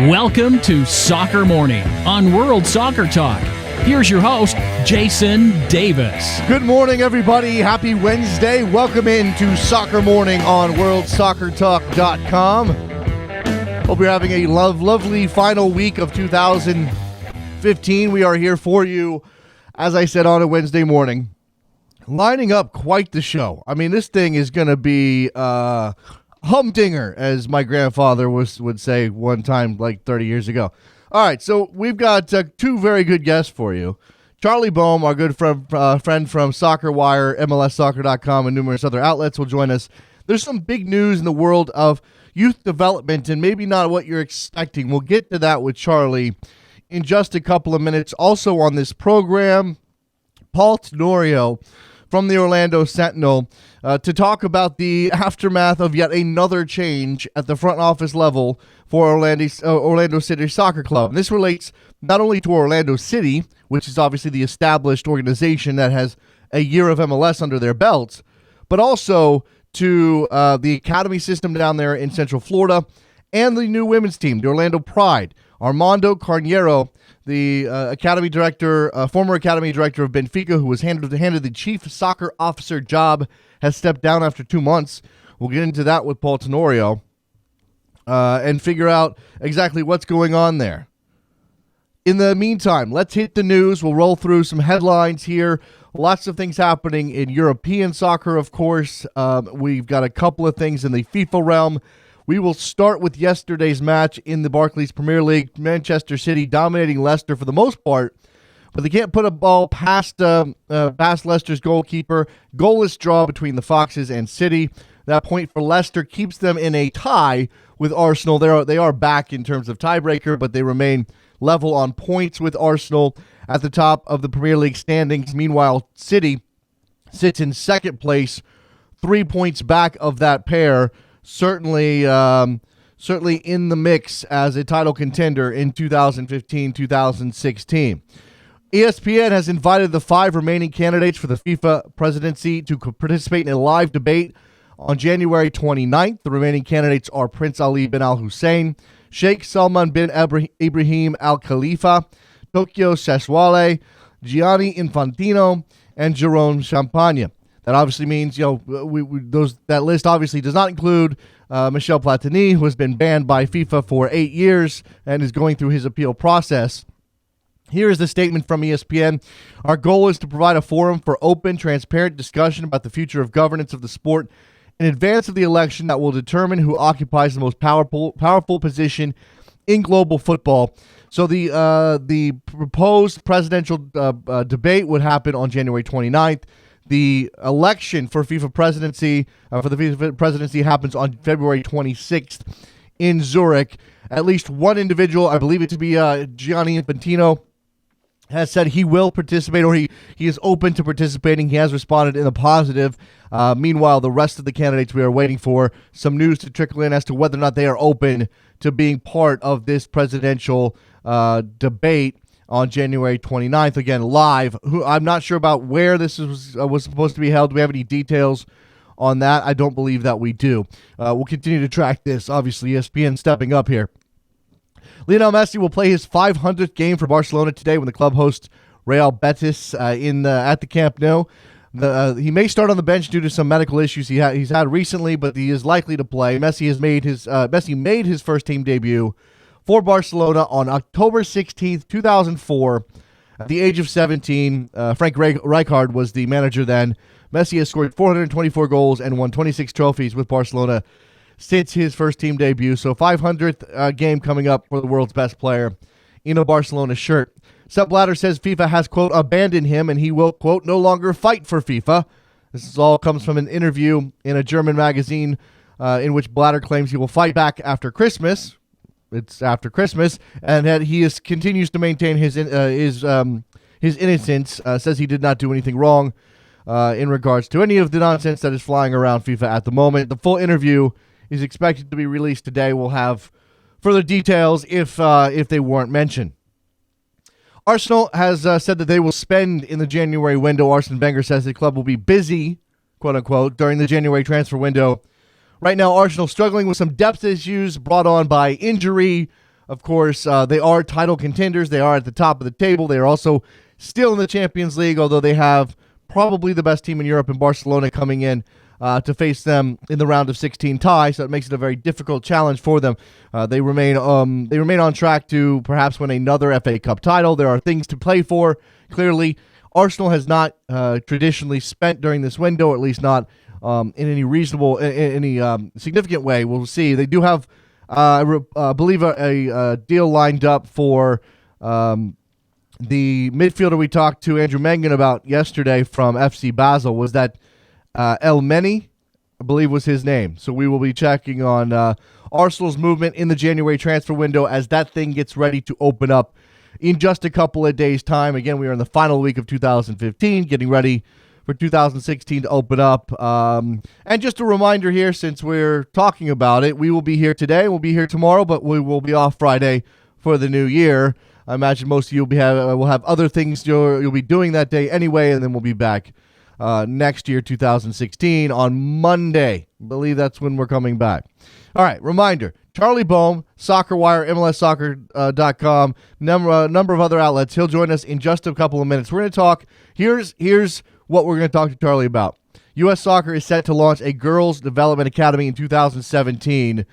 Welcome to Soccer Morning on World Soccer Talk. Here's your host, Jason Davis. Good morning, everybody. Happy Wednesday. Welcome into Soccer Morning on WorldSoccerTalk.com. Hope you're having a lovely final week of 2015. We are here for you, as I said, on a Wednesday morning, lining up quite the show. I mean, this thing is going to be humdinger, as my grandfather would say one time like 30 years ago. All right, so we've got two very good guests for you. Charlie Boehm, our good friend from Soccer Wire, MLSsoccer.com, and numerous other outlets will join us. There's some big news in the world of youth development and maybe not what you're expecting. We'll get to that with Charlie in just a couple of minutes. Also on this program, Paul Tenorio from the Orlando Sentinel to talk about the aftermath of yet another change at the front office level for Orlando City Soccer Club. And this relates not only to Orlando City, which is obviously the established organization that has a year of MLS under their belts, but also to the academy system down there in Central Florida and the new women's team, the Orlando Pride. Armando Carneiro, the academy director, former academy director of Benfica, who was handed the chief soccer officer job, has stepped down after 2 months. We'll get into that with Paul Tenorio and figure out exactly what's going on there. In the meantime, let's hit the news. We'll roll through some headlines here. Lots of things happening in European soccer, of course. We've got a couple of things in the FIFA realm. We will start with yesterday's match in the Barclays Premier League. Manchester City dominating Leicester for the most part, but they can't put a ball past Leicester's goalkeeper. Goalless draw between the Foxes and City. That point for Leicester keeps them in a tie with Arsenal. They are back in terms of tiebreaker, but they remain level on points with Arsenal at the top of the Premier League standings. Meanwhile, City sits in second place, 3 points back of that pair. Certainly in the mix as a title contender in 2015-2016. ESPN has invited the 5 remaining candidates for the FIFA presidency to participate in a live debate on January 29th. The remaining candidates are Prince Ali bin Al Hussein, Sheikh Salman bin Ibrahim Al Khalifa, Tokyo Sassuolo, Gianni Infantino, and Jerome Champagne. That obviously means, that list obviously does not include Michel Platini, who has been banned by FIFA for 8 years and is going through his appeal process. Here is the statement from ESPN. Our goal is to provide a forum for open, transparent discussion about the future of governance of the sport in advance of the election that will determine who occupies the most powerful position in global football. So the proposed presidential debate would happen on January 29th. The election for FIFA presidency happens on February 26th in Zurich. At least one individual, I believe it to be Gianni Infantino, has said he will participate, or he is open to participating. He has responded in the positive. Meanwhile, the rest of the candidates, we are waiting for some news to trickle in as to whether or not they are open to being part of this presidential debate on January 29th, again, live. I'm not sure about where this was supposed to be held. Do we have any details on that? I don't believe that we do. We'll continue to track this. Obviously, ESPN stepping up here. Lionel Messi will play his 500th game for Barcelona today when the club hosts Real Betis at the Camp Nou. He may start on the bench due to some medical issues he's had recently, but he is likely to play. Messi made his first team debut for Barcelona on October 16th, 2004. At the age of 17, Frank Rijkaard was the manager then. Messi has scored 424 goals and won 26 trophies with Barcelona since his first team debut. So 500th game coming up for the world's best player in a Barcelona shirt. Sepp Blatter says FIFA has, quote, abandoned him and he will, quote, no longer fight for FIFA. This all comes from an interview in a German magazine in which Blatter claims he will fight back after Christmas. It's after Christmas, and that he continues to maintain his innocence. Says he did not do anything wrong in regards to any of the nonsense that is flying around FIFA at the moment. The full interview is expected to be released today. We'll have further details if they weren't mentioned. Arsenal has said that they will spend in the January window. Arsene Wenger says the club will be busy, quote unquote, during the January transfer window. Right now, Arsenal struggling with some depth issues brought on by injury, Of course, they are title contenders. They are at the top of the table. They are also still in the Champions League, although they have probably the best team in Europe in Barcelona coming in to face them in the round of 16 tie. So it makes it a very difficult challenge for them. They remain on track to perhaps win another FA Cup title. There are things to play for. Clearly, Arsenal has not traditionally spent during this window, or at least not in any reasonable, in any significant way. We'll see. They do have, I believe, a deal lined up for the midfielder we talked to Andrew Mengen about yesterday from FC Basel. Was that El Meni, I believe was his name. So we will be checking on Arsenal's movement in the January transfer window as that thing gets ready to open up in just a couple of days' time. Again, we are in the final week of 2015, getting ready for 2016 to open up. And just a reminder here, since we're talking about it, we will be here today, we'll be here tomorrow, but we will be off Friday for the new year. I imagine most of you will have other things you'll be doing that day anyway, and then we'll be back next year, 2016, on Monday. I believe that's when we're coming back. All right, reminder, Charlie Boehm, Soccer Wire, MLSsoccer.com, number of other outlets. He'll join us in just a couple of minutes. We're going to talk, here's what we're going to talk to Charlie about. U.S. Soccer is set to launch a Girls Development Academy in 2017.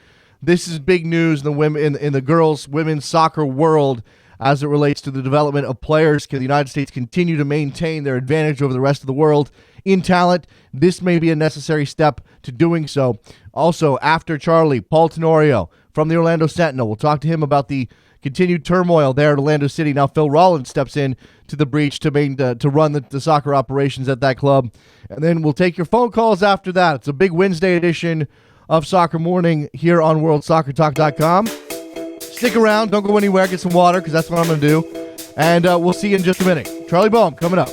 This is big news in the women's soccer world as it relates to the development of players. Can the United States continue to maintain their advantage over the rest of the world in talent? This may be a necessary step to doing so. Also, after Charlie, Paul Tenorio from the Orlando Sentinel. We'll talk to him about the continued turmoil there at Orlando City. Now Phil Rollins steps in to the breach to run the soccer operations at that club. And then we'll take your phone calls after that. It's a big Wednesday edition of Soccer Morning here on WorldSoccerTalk.com. Stick around. Don't go anywhere. Get some water, because that's what I'm going to do. And we'll see you in just a minute. Charlie Boehm coming up.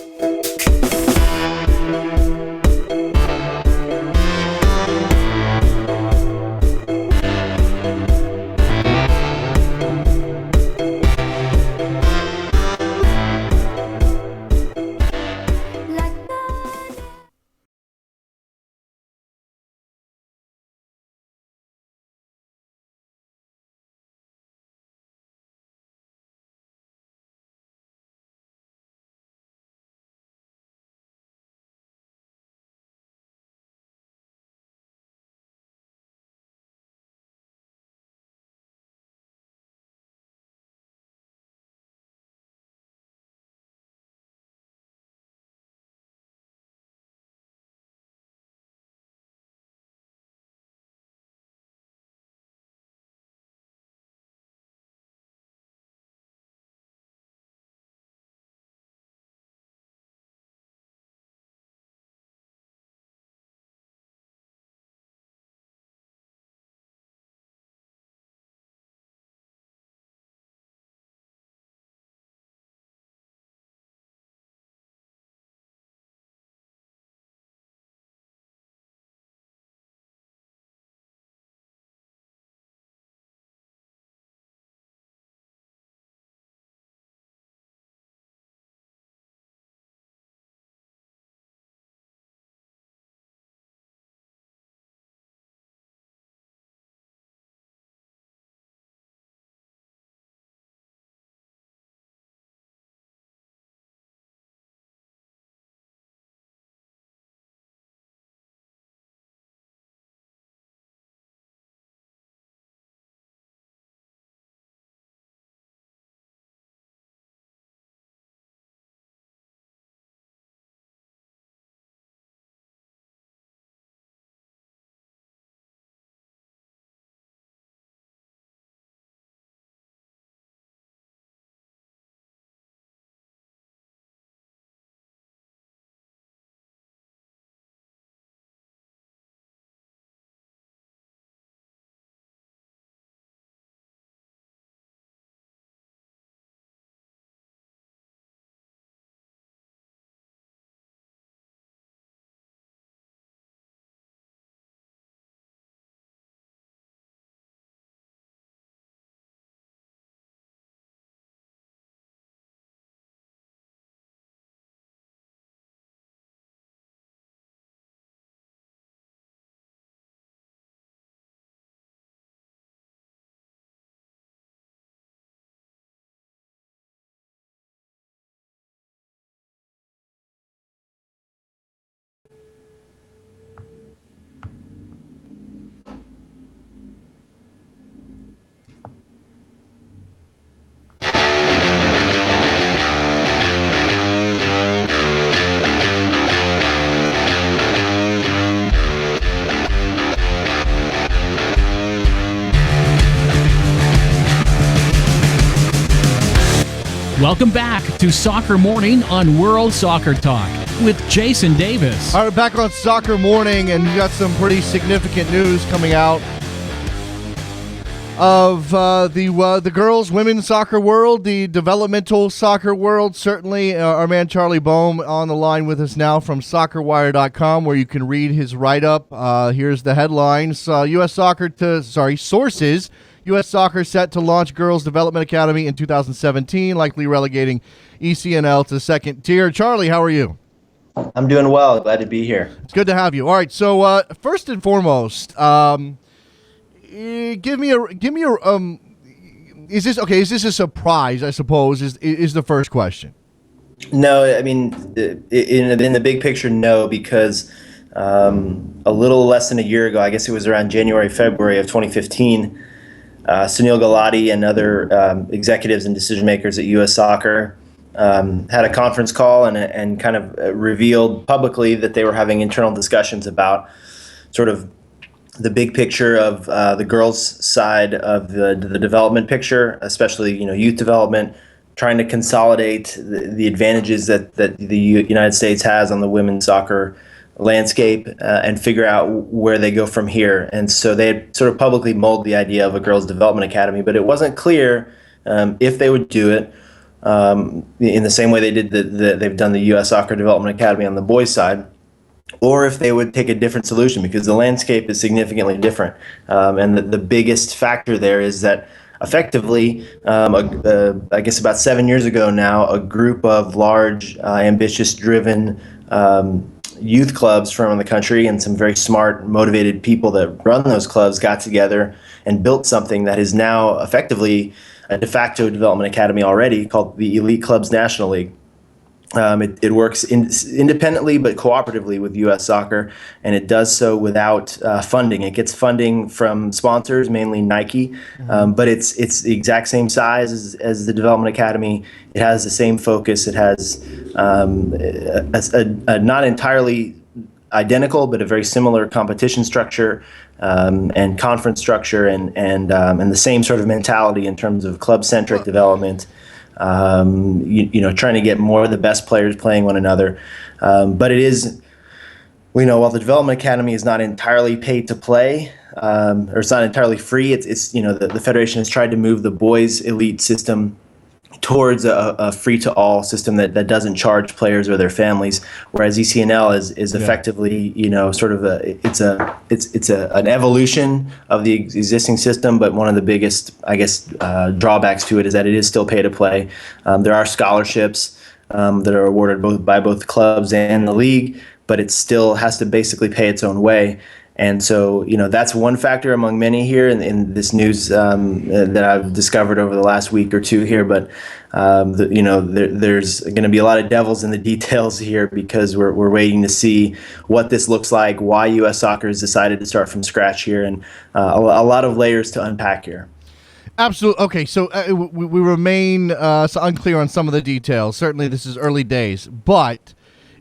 Welcome back to Soccer Morning on World Soccer Talk with Jason Davis. All right, back on Soccer Morning, and we got some pretty significant news coming out of the girls, women's soccer world, the developmental soccer world. Certainly, our man Charlie Boehm on the line with us now from SoccerWire.com, where you can read his write-up. Here's the headlines: sources. U.S. Soccer set to launch Girls Development Academy in 2017, likely relegating ECNL to second tier. Charlie, how are you? I'm doing well. Glad to be here. It's good to have you. All right, so first and foremost, give me a is this a surprise, I suppose, is the first question. No, I mean, in the big picture, no, because a little less than a year ago, I guess it was around January, February of 2015, Sunil Gulati and other executives and decision makers at U.S. Soccer had a conference call and kind of revealed publicly that they were having internal discussions about sort of the big picture of the girls' side of the development picture, especially youth development, trying to consolidate the advantages that the United States has on the women's soccer landscape and figure out where they go from here. And so they had sort of publicly mulled the idea of a girls' development academy, but it wasn't clear if they would do it in the same way they did they've done the U.S. Soccer Development Academy on the boys' side, or if they would take a different solution, because the landscape is significantly different. And the biggest factor there is that effectively, I guess about 7 years ago now, a group of large, ambitious, driven youth clubs from around the country and some very smart, motivated people that run those clubs got together and built something that is now effectively a de facto development academy already, called the Elite Clubs National League. It works independently but cooperatively with U.S. Soccer, and it does so without funding. It gets funding from sponsors, mainly Nike, but it's the exact same size as the Development Academy. It has the same focus. It has a not entirely identical, but a very similar competition structure and conference structure, and the same sort of mentality in terms of club-centric development. Trying to get more of the best players playing one another. But it is, while the Development Academy is not entirely paid to play, or it's not entirely free, it's the Federation has tried to move the boys' elite system towards a free-to-all system that doesn't charge players or their families, whereas ECNL is effectively sort of an evolution of the existing system, but one of the biggest, I guess, drawbacks to it is that it is still pay-to-play. There are scholarships that are awarded by both clubs and the league, but it still has to basically pay its own way. And so, that's one factor among many here in this news that I've discovered over the last week or two here. But, there's going to be a lot of devils in the details here, because we're waiting to see what this looks like, why U.S. Soccer has decided to start from scratch here, and a lot of layers to unpack here. Absolutely. Okay, so we remain unclear on some of the details. Certainly, this is early days, but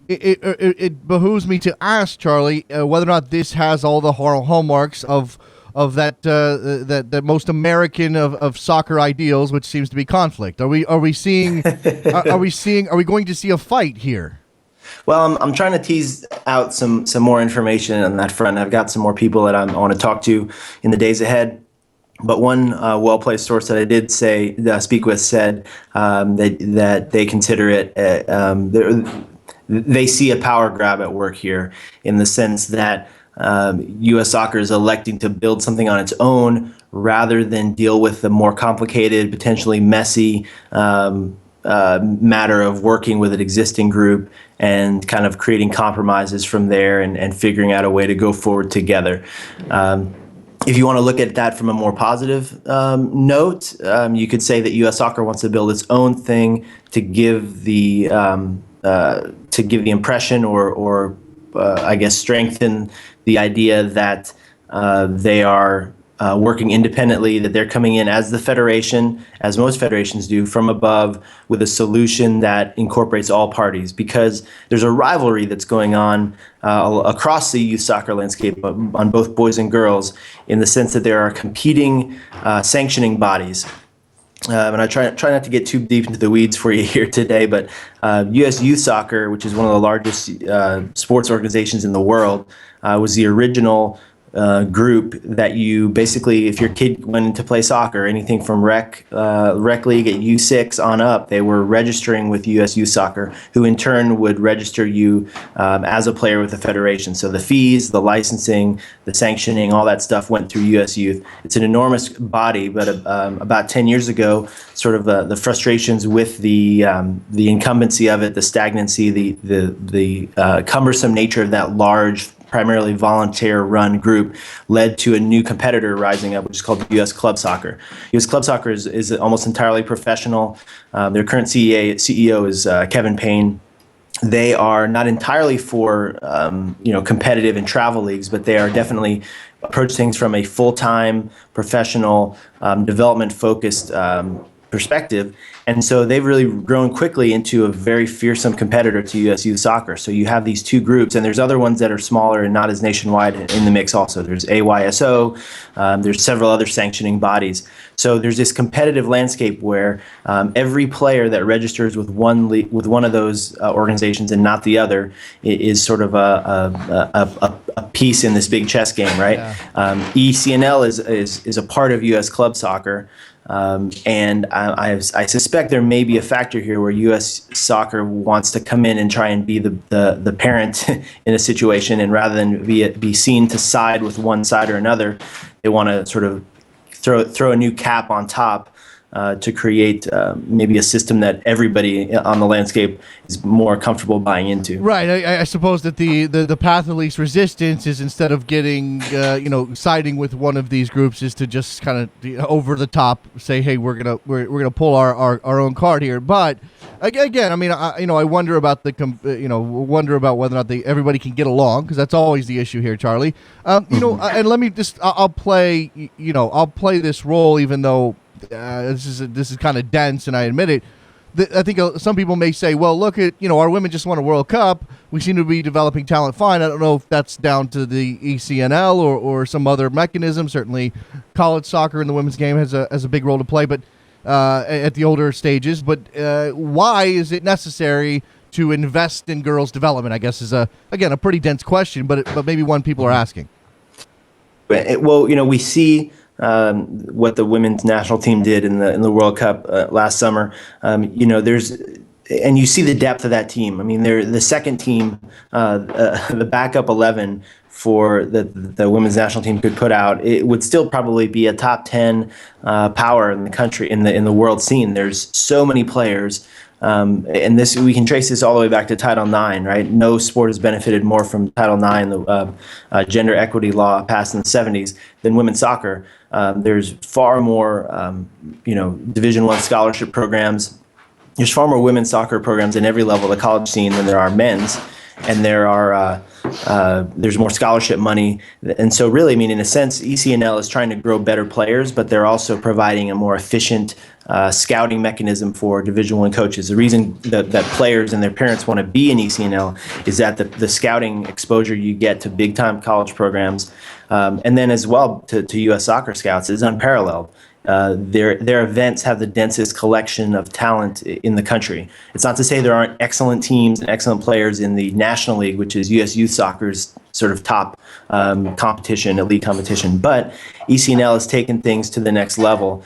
It behooves me to ask, Charlie, whether or not this has all the hallmarks of that most American of soccer ideals, which seems to be conflict. Are we seeing are we going to see a fight here? Well, I'm trying to tease out some more information on that front. I've got some more people that I want to talk to in the days ahead. But one well-placed source that I did speak with said that they consider it. They see a power grab at work here, in the sense that U.S. Soccer is electing to build something on its own rather than deal with the more complicated, potentially messy matter of working with an existing group and kind of creating compromises from there and figuring out a way to go forward together. If you want to look at that from a more positive note, you could say that U.S. Soccer wants to build its own thing to give the impression or I guess strengthen the idea that they are working independently, that they're coming in as the federation, as most federations do, from above, with a solution that incorporates all parties, because there's a rivalry that's going on across the youth soccer landscape on both boys and girls, in the sense that there are competing sanctioning bodies. and I try not to get too deep into the weeds for you here today, but U.S. Youth Soccer, which is one of the largest sports organizations in the world, was the original group that you basically, if your kid went to play soccer, anything from rec league at U6 on up, they were registering with U.S. Youth Soccer, who in turn would register you as a player with the federation. So the fees, the licensing, the sanctioning, all that stuff went through U.S. Youth. It's an enormous body, but about 10 years ago, sort of the frustrations with the incumbency of it, the stagnancy, the cumbersome nature of that large, primarily volunteer-run group led to a new competitor rising up, which is called U.S. Club Soccer. U.S. Club Soccer is almost entirely professional. Their current CEO is Kevin Payne. They are not entirely for competitive and travel leagues, but they are definitely approach things from a full-time, professional, development-focused perspective. And so they've really grown quickly into a very fearsome competitor to U.S. Youth Soccer. So you have these two groups, and there's other ones that are smaller and not as nationwide in the mix also. There's AYSO, there's several other sanctioning bodies. So there's this competitive landscape where every player that registers with one of those organizations and not the other is sort of a piece in this big chess game, right? Yeah. ECNL is a part of U.S. Club Soccer. And I suspect there may be a factor here where U.S. Soccer wants to come in and try and be the parent in a situation, and rather than be seen to side with one side or another, they want to sort of throw a new cap on top to create maybe a system that everybody on the landscape is more comfortable buying into. Right. I suppose that the path of least resistance is, instead of getting siding with one of these groups, is to just kind of over the top say, hey, we're gonna pull our own card here. But again, I mean, I wonder about wonder about whether or not everybody can get along, because that's always the issue here, Charlie. And let me just I'll play this role, even though this is kind of dense, and I admit it. I think some people may say, well, look at, our women just won a World Cup. We seem to be developing talent fine. I don't know if that's down to the ECNL or some other mechanism. Certainly college soccer in the women's game has a big role to play, but at the older stages. But why is it necessary to invest in girls' development, I guess, is a pretty dense question, but maybe one people are asking. Well, we see what the women's national team did in the World Cup last summer. And you see the depth of that team. I mean, they're the second team, the backup 11 for the women's national team could put out. It would still probably be a top 10 power in the country, in the world scene. There's so many players. And this, we can trace this all the way back to Title IX, right? No sport has benefited more from Title IX, the gender equity law passed in the 70s, than women's soccer. There's far more, Division I scholarship programs. There's far more women's soccer programs in every level of the college scene than there are men's, and there's more scholarship money. And so really, I mean, in a sense, ECNL is trying to grow better players, but they're also providing a more efficient scouting mechanism for Division I coaches. The reason that players and their parents want to be in ECNL is that the scouting exposure you get to big-time college programs, and then as well to U.S. soccer scouts, is unparalleled. Their events have the densest collection of talent in the country. It's not to say there aren't excellent teams and excellent players in the National League, which is U.S. Youth Soccer's sort of top competition, elite competition. But ECNL has taken things to the next level.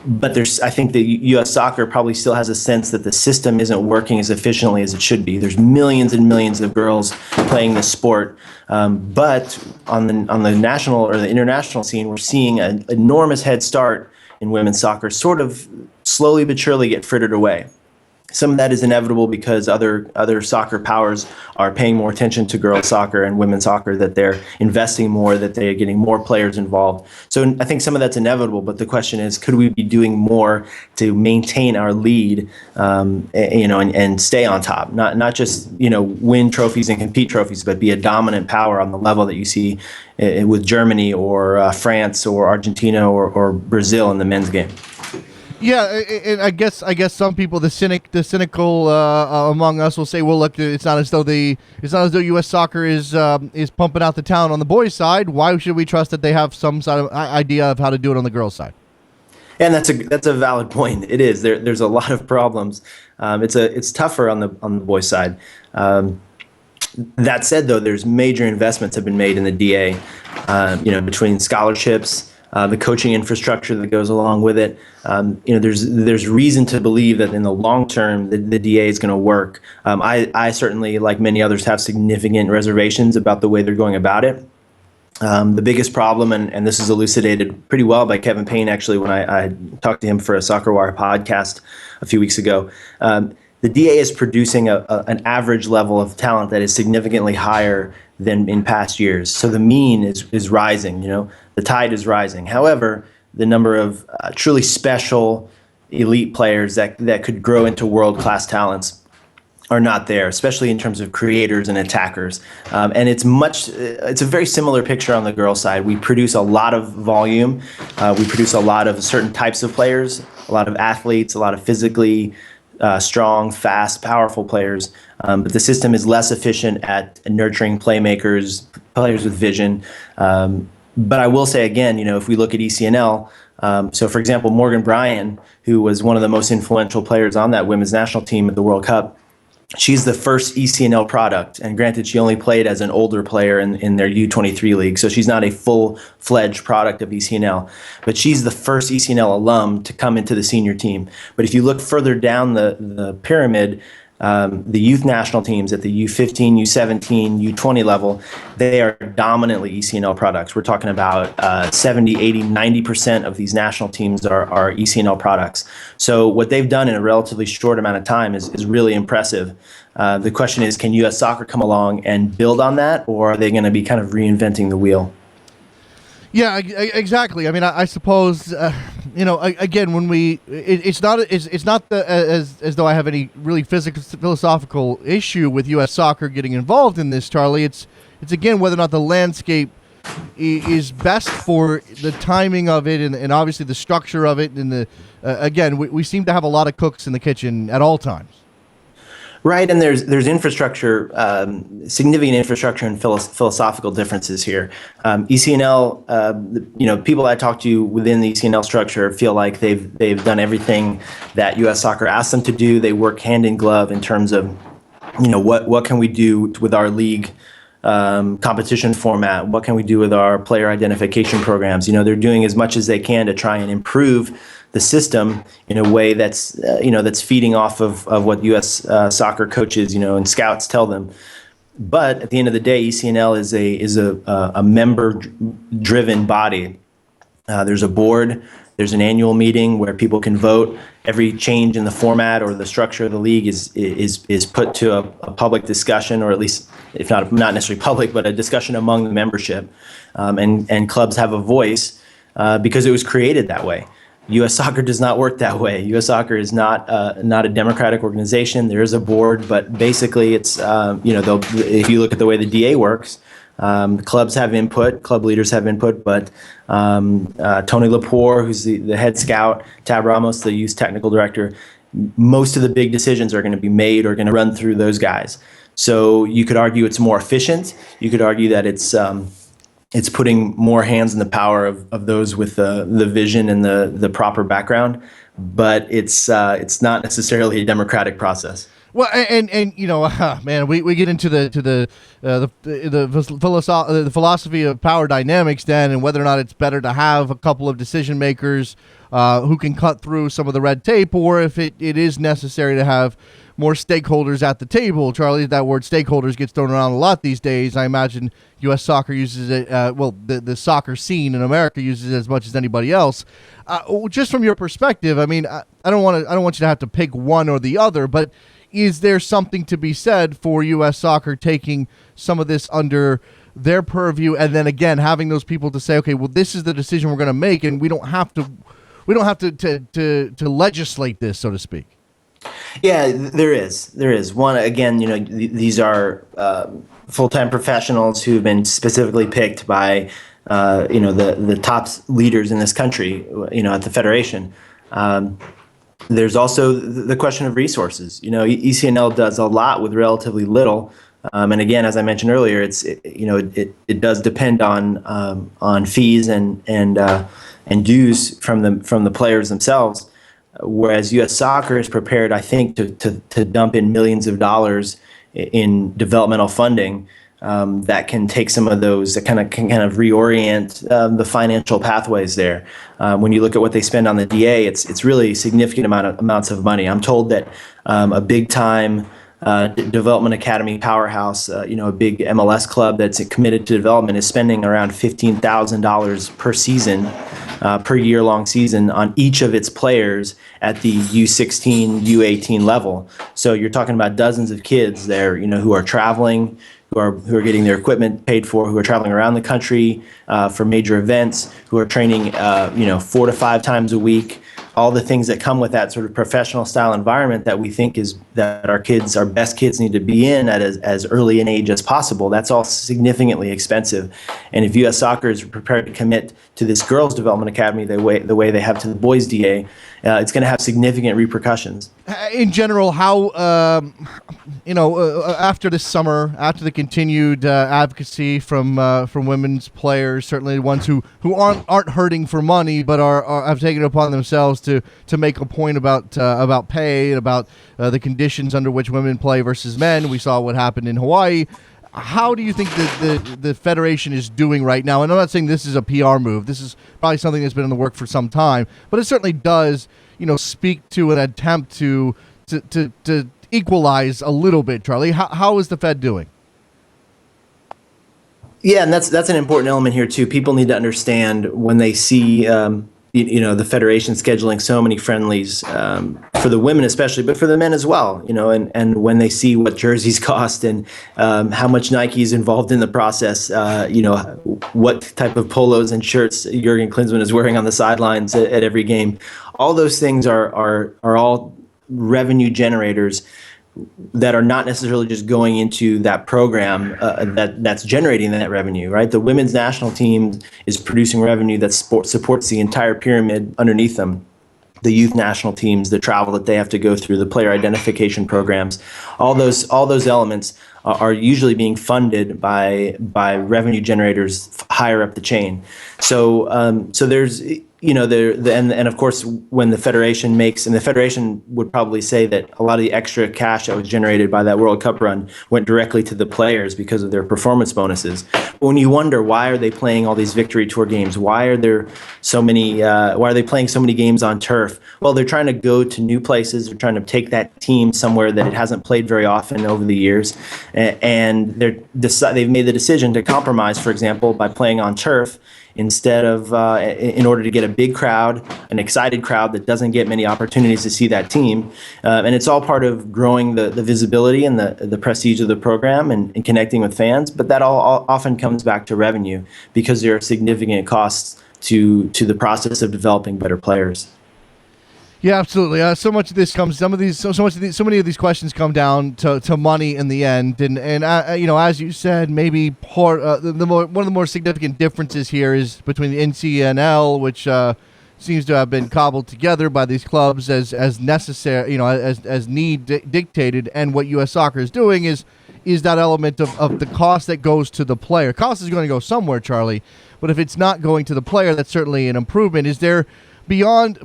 But I think the U.S. Soccer probably still has a sense that the system isn't working as efficiently as it should be. There's millions and millions of girls playing the sport, but on the national or the international scene, we're seeing an enormous head start in women's soccer, sort of slowly but surely get frittered away. Some of that is inevitable because other soccer powers are paying more attention to girls soccer and women's soccer, that they're investing more, that they're getting more players involved. So I think some of that's inevitable, but the question is, could we be doing more to maintain our lead, and stay on top? Not just, win trophies and compete trophies, but be a dominant power on the level that you see with Germany or France or Argentina or Brazil in the men's game. Yeah, and I guess some people, the cynical among us, will say, well, look, it's not as though U.S. Soccer is pumping out the talent on the boys' side. Why should we trust that they have some sort of idea of how to do it on the girls' side? And that's a valid point. It is. There's a lot of problems. It's tougher on the boys' side. That said, though, there's major investments have been made in the DA. Between scholarships, the coaching infrastructure that goes along with it. There's reason to believe that in the long term, the DA is going to work. I certainly, like many others, have significant reservations about the way they're going about it. The biggest problem, and this is elucidated pretty well by Kevin Payne, actually, when I talked to him for a Soccer Wire podcast a few weeks ago. The DA is producing an average level of talent that is significantly higher than in past years. So the mean is rising, the tide is rising. However, the number of truly special elite players that could grow into world-class talents are not there, especially in terms of creators and attackers. And it's a very similar picture on the girls' side. We produce a lot of volume. We produce a lot of certain types of players, a lot of athletes, a lot of physically strong, fast, powerful players. But the system is less efficient at nurturing playmakers, players with vision. But I will say again, if we look at ECNL, so for example, Morgan Bryan, who was one of the most influential players on that women's national team at the World Cup, she's the first ECNL product, and granted, she only played as an older player in their U23 league, so she's not a full-fledged product of ECNL, but she's the first ECNL alum to come into the senior team. But if you look further down the pyramid, the youth national teams at the U15, U17, U20 level, they are dominantly ECNL products. We're talking about 70, 80, 90% of these national teams are ECNL products. So what they've done in a relatively short amount of time is really impressive. The question is, can U.S. Soccer come along and build on that, or are they going to be kind of reinventing the wheel? Yeah, exactly. I mean, I suppose again, when it's not as though I have any really philosophical issue with U.S. Soccer getting involved in this, Charlie. It's again whether or not the landscape is best for the timing of it and obviously the structure of it. And again, we seem to have a lot of cooks in the kitchen at all times. Right, and there's infrastructure, significant infrastructure and philosophical differences here. ECNL, people I talk to within the ECNL structure feel like they've done everything that U.S. Soccer asks them to do. They work hand in glove in terms of, what can we do with our league competition format? What can we do with our player identification programs? They're doing as much as they can to try and improve the system in a way that's feeding off of what U.S. Soccer coaches and scouts tell them. But at the end of the day, ECNL is a member-driven body. There's a board. There's an annual meeting where people can vote. Every change in the format or the structure of the league is put to a public discussion, or at least, if not necessarily public, but a discussion among the membership. And clubs have a voice because it was created that way. U.S. Soccer does not work that way. U.S. Soccer is not a democratic organization. There is a board, but basically it's, if you look at the way the DA works, clubs have input, club leaders have input, but Tony Lepore, who's the head scout, Tab Ramos, the youth technical director, most of the big decisions are going to be made or going to run through those guys. So you could argue it's more efficient. You could argue that it's putting more hands in the power of those with the vision and the proper background, but it's not necessarily a democratic process. Well, and man, we get into the philosophy of power dynamics then, and whether or not it's better to have a couple of decision makers who can cut through some of the red tape, or if it is necessary to have more stakeholders at the table. Charlie, that word stakeholders gets thrown around a lot these days. I imagine U.S. Soccer uses it, the soccer scene in America uses it as much as anybody else. Just from your perspective, I mean, I don't want you to have to pick one or the other, but is there something to be said for U.S. Soccer taking some of this under their purview, and then again having those people to say, okay, well, this is the decision we're going to make, and we don't have to legislate this, so to speak? Yeah, there is one. Again, these are full-time professionals who've been specifically picked by the top leaders in this country, at the federation. There's also the question of resources. ECNL does a lot with relatively little, and again, as I mentioned earlier, it does depend on fees and and dues from the players themselves. Whereas U.S. Soccer is prepared, I think, to dump in millions of dollars in developmental funding that can take some of those, that can kind of reorient the financial pathways there. When you look at what they spend on the DA, it's really significant amounts of money. I'm told that a big time development academy powerhouse, a big MLS club that's committed to development, is spending around $15,000 per season, per year-long season, on each of its players at the U16, U18 level. So you're talking about dozens of kids there, who are traveling, who are getting their equipment paid for, who are traveling around the country for major events, who are training, 4 to 5 times a week. All the things that come with that sort of professional style environment that we think is that our best kids need to be in at as early an age as possible. That's all significantly expensive. And if U.S. Soccer is prepared to commit to this girls development academy the way they have to the boys DA, it's going to have significant repercussions. In general, how after this summer, after the continued advocacy from women's players, certainly the ones who aren't hurting for money, but have taken it upon themselves to make a point about pay and about the conditions under which women play versus men. We saw what happened in Hawaii. How do you think the Federation is doing right now? And I'm not saying this is a PR move. This is probably something that's been in the work for some time, but it certainly does, speak to an attempt to equalize a little bit. Charlie, how is the Fed doing? Yeah, and that's an important element here too. People need to understand when they see the Federation scheduling so many friendlies for the women especially, but for the men as well, and when they see what jerseys cost and how much Nike is involved in the process, what type of polos and shirts Jurgen Klinsmann is wearing on the sidelines at every game. All those things are all revenue generators that are not necessarily just going into that program that's generating that revenue, right? The women's national team is producing revenue that supports the entire pyramid underneath them. The youth national teams, the travel that they have to go through, the player identification programs, all those elements are usually being funded by revenue generators higher up the chain. So there's and of course when the Federation the Federation would probably say that a lot of the extra cash that was generated by that World Cup run went directly to the players because of their performance bonuses. But when you wonder why are they playing all these victory tour games, why are there so many? Why are they playing so many games on turf? Well, they're trying to go to new places. They're trying to take that team somewhere that it hasn't played very often over the years, and they've made the decision to compromise, for example, by playing on turf instead of in order to get a big crowd, an excited crowd that doesn't get many opportunities to see that team. And it's all part of growing the visibility and the prestige of the program and connecting with fans. But that all often comes back to revenue because there are significant costs to the process of developing better players. Yeah, absolutely. So much of this comes. So many of these questions come down to money in the end, and as you said, maybe one of the more significant differences here is between the NCNL, which seems to have been cobbled together by these clubs as necessary, as need dictated, and what U.S. Soccer is doing is that element of the cost that goes to the player. Cost is going to go somewhere, Charlie, but if it's not going to the player, that's certainly an improvement. Is there? Beyond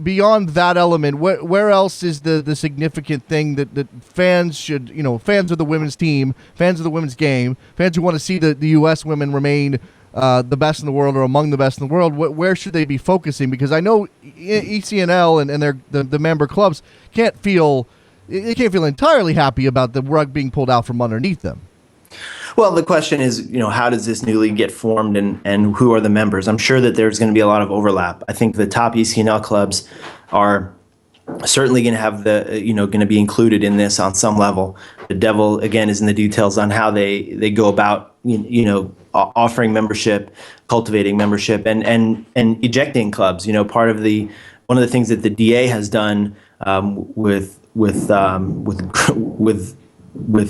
that element, where else is the significant thing that fans should, fans of the women's team, fans of the women's game, fans who want to see the U.S. women remain the best in the world or among the best in the world, where should they be focusing? Because I know ECNL and the member clubs can't feel entirely happy about the rug being pulled out from underneath them. Well, the question is, how does this new league get formed and who are the members? I'm sure that there's going to be a lot of overlap. I think the top ECNL clubs are certainly going to have going to be included in this on some level. The devil, again, is in the details on how they go about, offering membership, cultivating membership, and ejecting clubs. One of the things that the DA has done with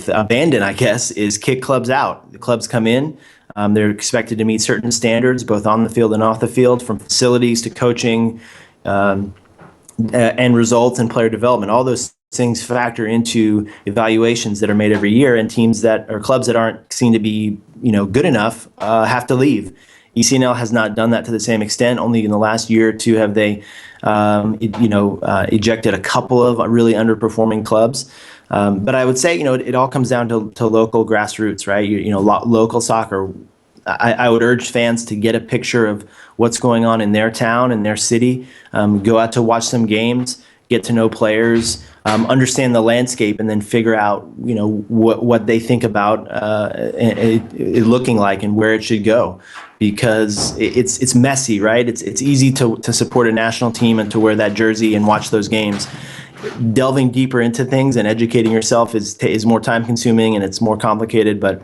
abandon, I guess, is kick clubs out. The clubs come in. They're expected to meet certain standards, both on the field and off the field, from facilities to coaching and results and player development. All those things factor into evaluations that are made every year, and clubs that aren't seen to be good enough have to leave. ECNL has not done that to the same extent. Only in the last year or two have they, ejected a couple of really underperforming clubs. But I would say, it all comes down to local grassroots, right? Local soccer. I would urge fans to get a picture of what's going on in their town and their city. Go out to watch some games, get to know players, understand the landscape, and then figure out, what they think about it looking like and where it should go. Because it's messy, right? It's easy to support a national team and to wear that jersey and watch those games. Delving deeper into things and educating yourself is more time consuming and it's more complicated. But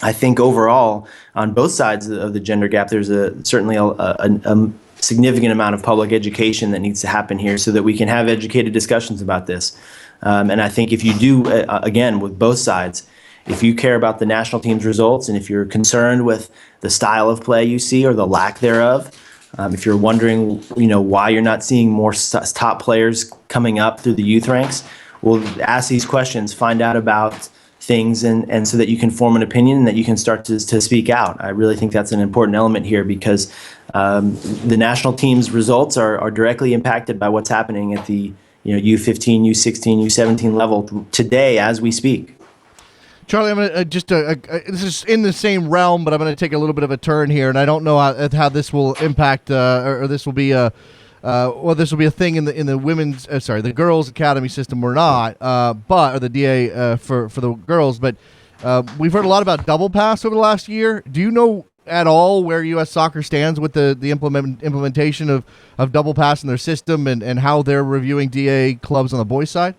I think overall, on both sides of the gender gap, there's certainly a significant amount of public education that needs to happen here so that we can have educated discussions about this. And I think if you do, again, with both sides, if you care about the national team's results and if you're concerned with the style of play you see or the lack thereof, if you're wondering, why you're not seeing more top players coming up through the youth ranks, well, ask these questions, find out about things, and so that you can form an opinion and that you can start to speak out. I really think that's an important element here because the national team's results are directly impacted by what's happening at the U15, U16, U17 level today as we speak. Charlie, I'm going to this is in the same realm, but I'm going to take a little bit of a turn here, and I don't know how this will impact or this will be this will be a thing in the women's the girls' academy system or not, or the DA for the girls. But we've heard a lot about double pass over the last year. Do you know at all where U.S. Soccer stands with the implementation of double pass in their system and how they're reviewing DA clubs on the boys' side?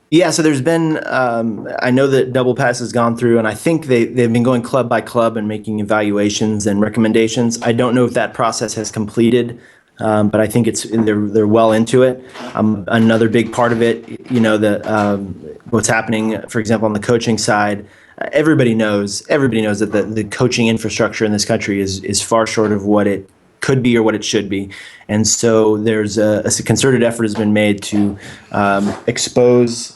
Yeah, so there's been, I know that Double Pass has gone through, and I think they've been going club by club and making evaluations and recommendations. I don't know if that process has completed, but I think they're well into it. Another big part of it, what's happening, for example, on the coaching side. Everybody knows that the coaching infrastructure in this country is far short of what it could be or what it should be. And so there's a concerted effort has been made to expose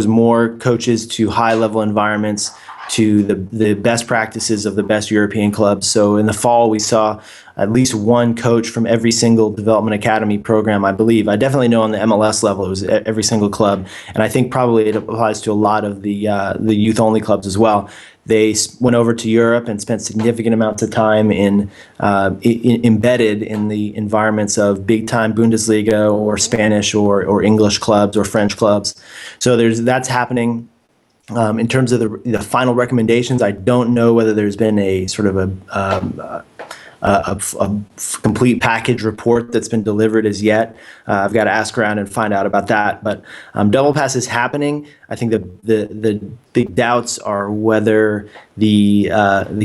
more coaches to high-level environments, to the best practices of the best European clubs. So in the fall, we saw at least one coach from every single development academy program, I believe. I definitely know on the MLS level, it was every single club. And I think probably it applies to a lot of the youth-only clubs as well. They went over to Europe and spent significant amounts of time embedded in the environments of big-time Bundesliga or Spanish or English clubs or French clubs. So that's happening. In terms of the final recommendations, I don't know whether there's been a sort of a complete package report that's been delivered as yet. I've got to ask around and find out about that. But double pass is happening. I think the big doubts are whether the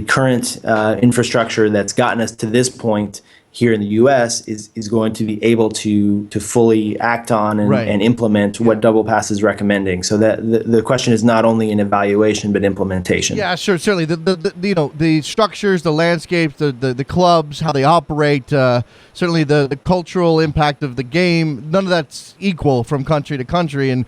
current infrastructure that's gotten us to this point here in the U.S. is going to be able to fully act on and implement what Double Pass is recommending. So that the question is not only an evaluation but implementation. Yeah, sure, certainly. The structures, the landscapes, the clubs, how they operate, certainly the cultural impact of the game. None of that's equal from country to country, and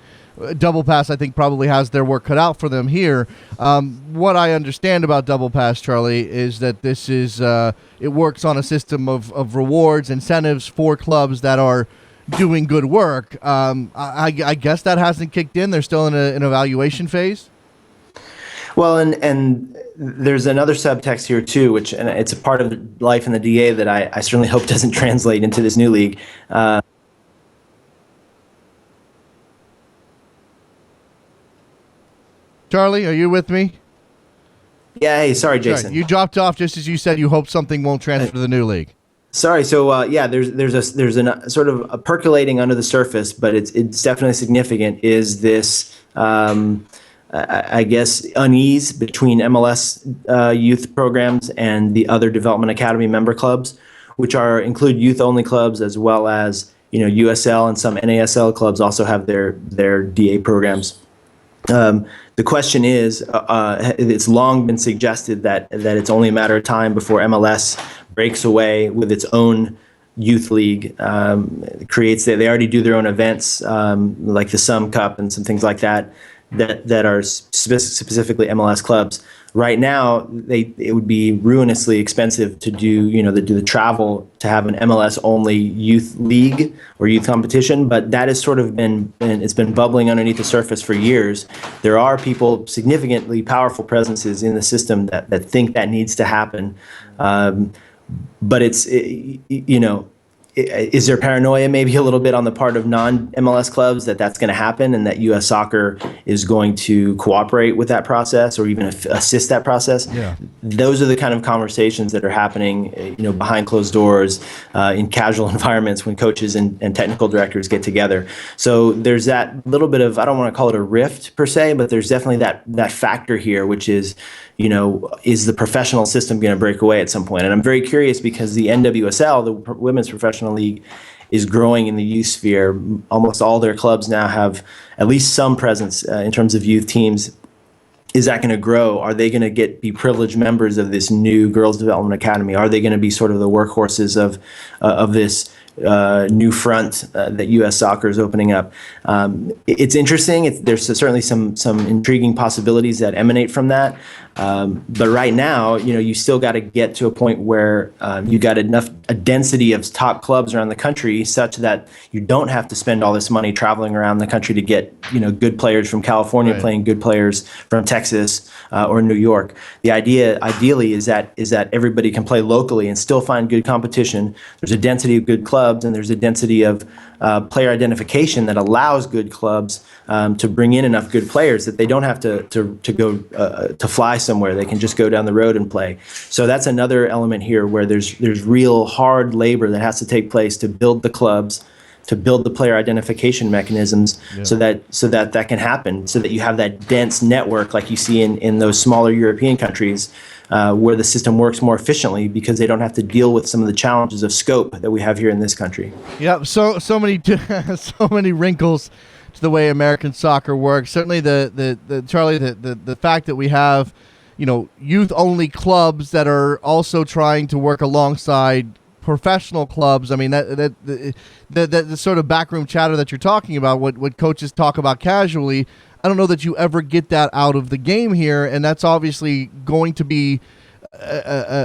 Double Pass, I think, probably has their work cut out for them here. What I understand about Double Pass, Charlie, is that this is it works on a system of rewards, incentives for clubs that are doing good work. I guess that hasn't kicked in. They're still in an evaluation phase. Well, and there's another subtext here too, and it's a part of life in the DA that I certainly hope doesn't translate into this new league. Charlie, are you with me? Yeah, hey, sorry, Jason. Sorry, you dropped off just as you said you hope something won't transfer to the new league. Sorry. So there's a sort of a percolating under the surface, but it's definitely significant. Is this I guess unease between MLS youth programs and the other development academy member clubs, which include youth only clubs as well as USL and some NASL clubs also have their DA programs. The question is, it's long been suggested that it's only a matter of time before MLS breaks away with its own youth league. They already do their own events, like the Sum Cup and some things like that. that are specifically MLS clubs. Right now, it would be ruinously expensive to do the travel to have an MLS only youth league or youth competition. But that has sort of been bubbling underneath the surface for years. There are people, significantly powerful presences in the system that think that needs to happen. But is there paranoia maybe a little bit on the part of non-MLS clubs that's going to happen, and that U.S. Soccer is going to cooperate with that process or even assist that process? Yeah. Those are the kind of conversations that are happening, behind closed doors, in casual environments when coaches and technical directors get together. So there's that little bit of, I don't want to call it a rift per se, but there's definitely that factor here, which is, is the professional system going to break away at some point? And I'm very curious because the NWSL, the Women's Professional League, is growing in the youth sphere. Almost all their clubs now have at least some presence in terms of youth teams. Is that going to grow? Are they going to be privileged members of this new Girls Development Academy? Are they going to be sort of the workhorses of this new front that U.S. Soccer is opening up? It's interesting. There's certainly some intriguing possibilities that emanate from that. But right now, you still got to get to a point where you got a density of top clubs around the country such that you don't have to spend all this money traveling around the country to get good players from California playing good players from Texas or New York. The idea, ideally, is that everybody can play locally and still find good competition. There's a density of good clubs, and there's a density of player identification that allows good clubs to bring in enough good players that they don't have to go to fly somewhere. They can just go down the road and play. So that's another element here where there's real hard labor that has to take place to build the clubs, to build the player identification mechanisms, so that can happen, so that you have that dense network like you see in those smaller European countries, where the system works more efficiently because they don't have to deal with some of the challenges of scope that we have here in this country. Yeah, so many wrinkles to the way American soccer works. Certainly the fact that we have youth only clubs that are also trying to work alongside professional clubs. I mean, that sort of backroom chatter that you're talking about, what coaches talk about casually, I don't know that you ever get that out of the game here, and that's obviously going to be,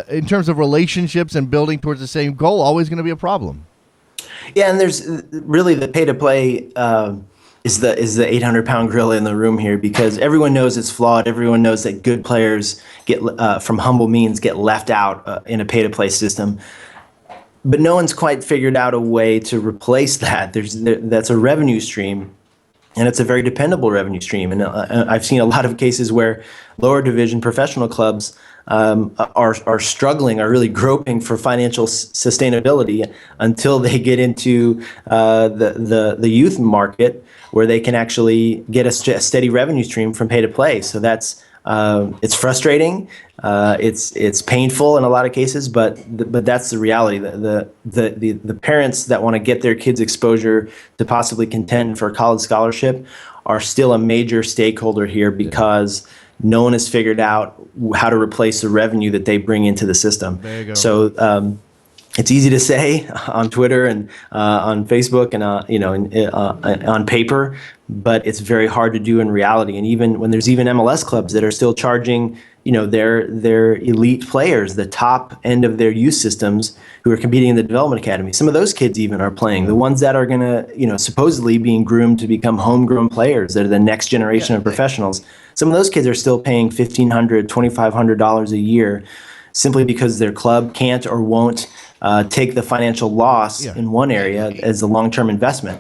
in terms of relationships and building towards the same goal, always going to be a problem. Yeah, and there's really the pay-to-play is the 800-pound gorilla in the room here, because everyone knows it's flawed. Everyone knows that good players from humble means get left out in a pay-to-play system. But no one's quite figured out a way to replace that. That's a revenue stream, and it's a very dependable revenue stream. And I've seen a lot of cases where lower division professional clubs are struggling, are really groping for financial sustainability until they get into the youth market, where they can actually get a steady revenue stream from pay to play. So that's it's frustrating. It's painful in a lot of cases, but that's the reality. The parents that want to get their kids exposure to possibly contend for a college scholarship are still a major stakeholder here, because no one has figured out how to replace the revenue that they bring into the system. There you go. So it's easy to say on Twitter and on Facebook and on paper, but it's very hard to do in reality. And even when there's even MLS clubs that are still charging, their elite players, the top end of their youth systems, who are competing in the development academy. Some of those kids even are playing. The ones that are going to, supposedly being groomed to become homegrown players, that are the next generation of professionals. Some of those kids are still paying $1,500, $2,500 a year, simply because their club can't or won't take the financial loss in one area as a long-term investment.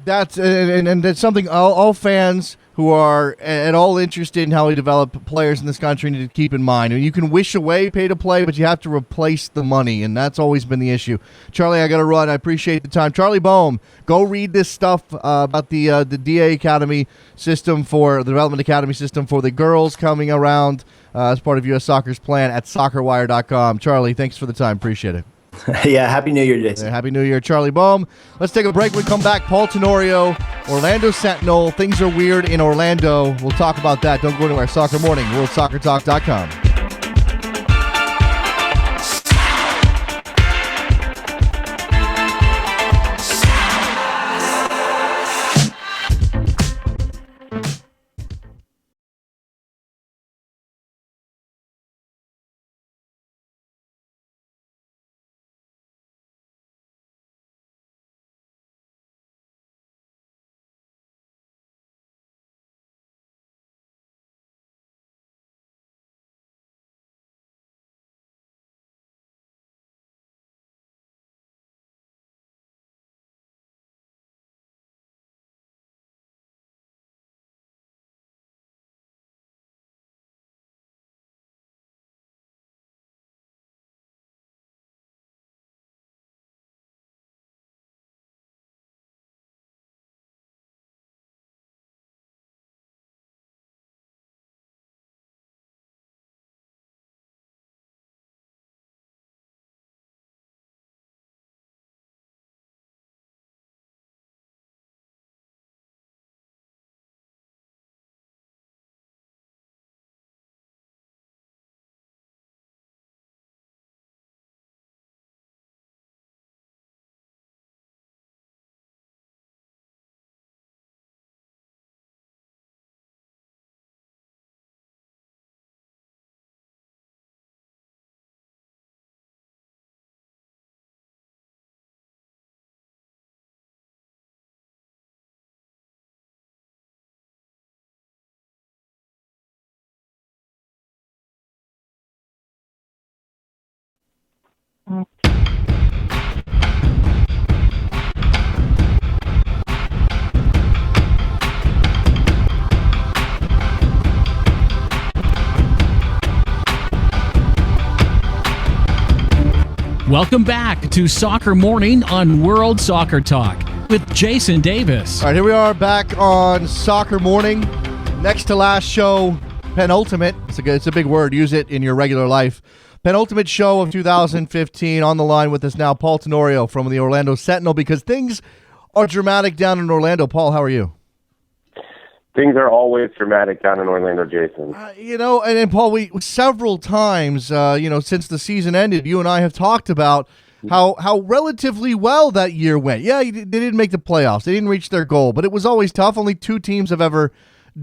That's and that's something all fans who are at all interested in how we develop players in this country need to keep in mind. And you can wish away pay to play, but you have to replace the money, and that's always been the issue. Charlie, I got to run. I appreciate the time. Charlie Boehm, go read this stuff about the DA Academy system, for the Development Academy system for the girls coming around as part of U.S. Soccer's plan at soccerwire.com. Charlie, thanks for the time. Appreciate it. Yeah, Happy New Year, Jason. Happy New Year, Charlie Boehm. Let's take a break. When we come back, Paul Tenorio, Orlando Sentinel. Things are weird in Orlando. We'll talk about that. Don't go anywhere. Soccer Morning, WorldSoccerTalk.com. Welcome back to Soccer Morning on World Soccer Talk with Jason Davis. All right, here we are back on Soccer Morning. Next to last show, penultimate. It's a big word. Use it in your regular life. Penultimate show of 2015. On the line with us now, Paul Tenorio from the Orlando Sentinel, because things are dramatic down in Orlando. Paul, how are you? Things are always dramatic down in Orlando, Jason. And Paul, we several times, since the season ended, you and I have talked about how relatively well that year went. Yeah, they didn't make the playoffs. They didn't reach their goal, but it was always tough. Only 2 teams have ever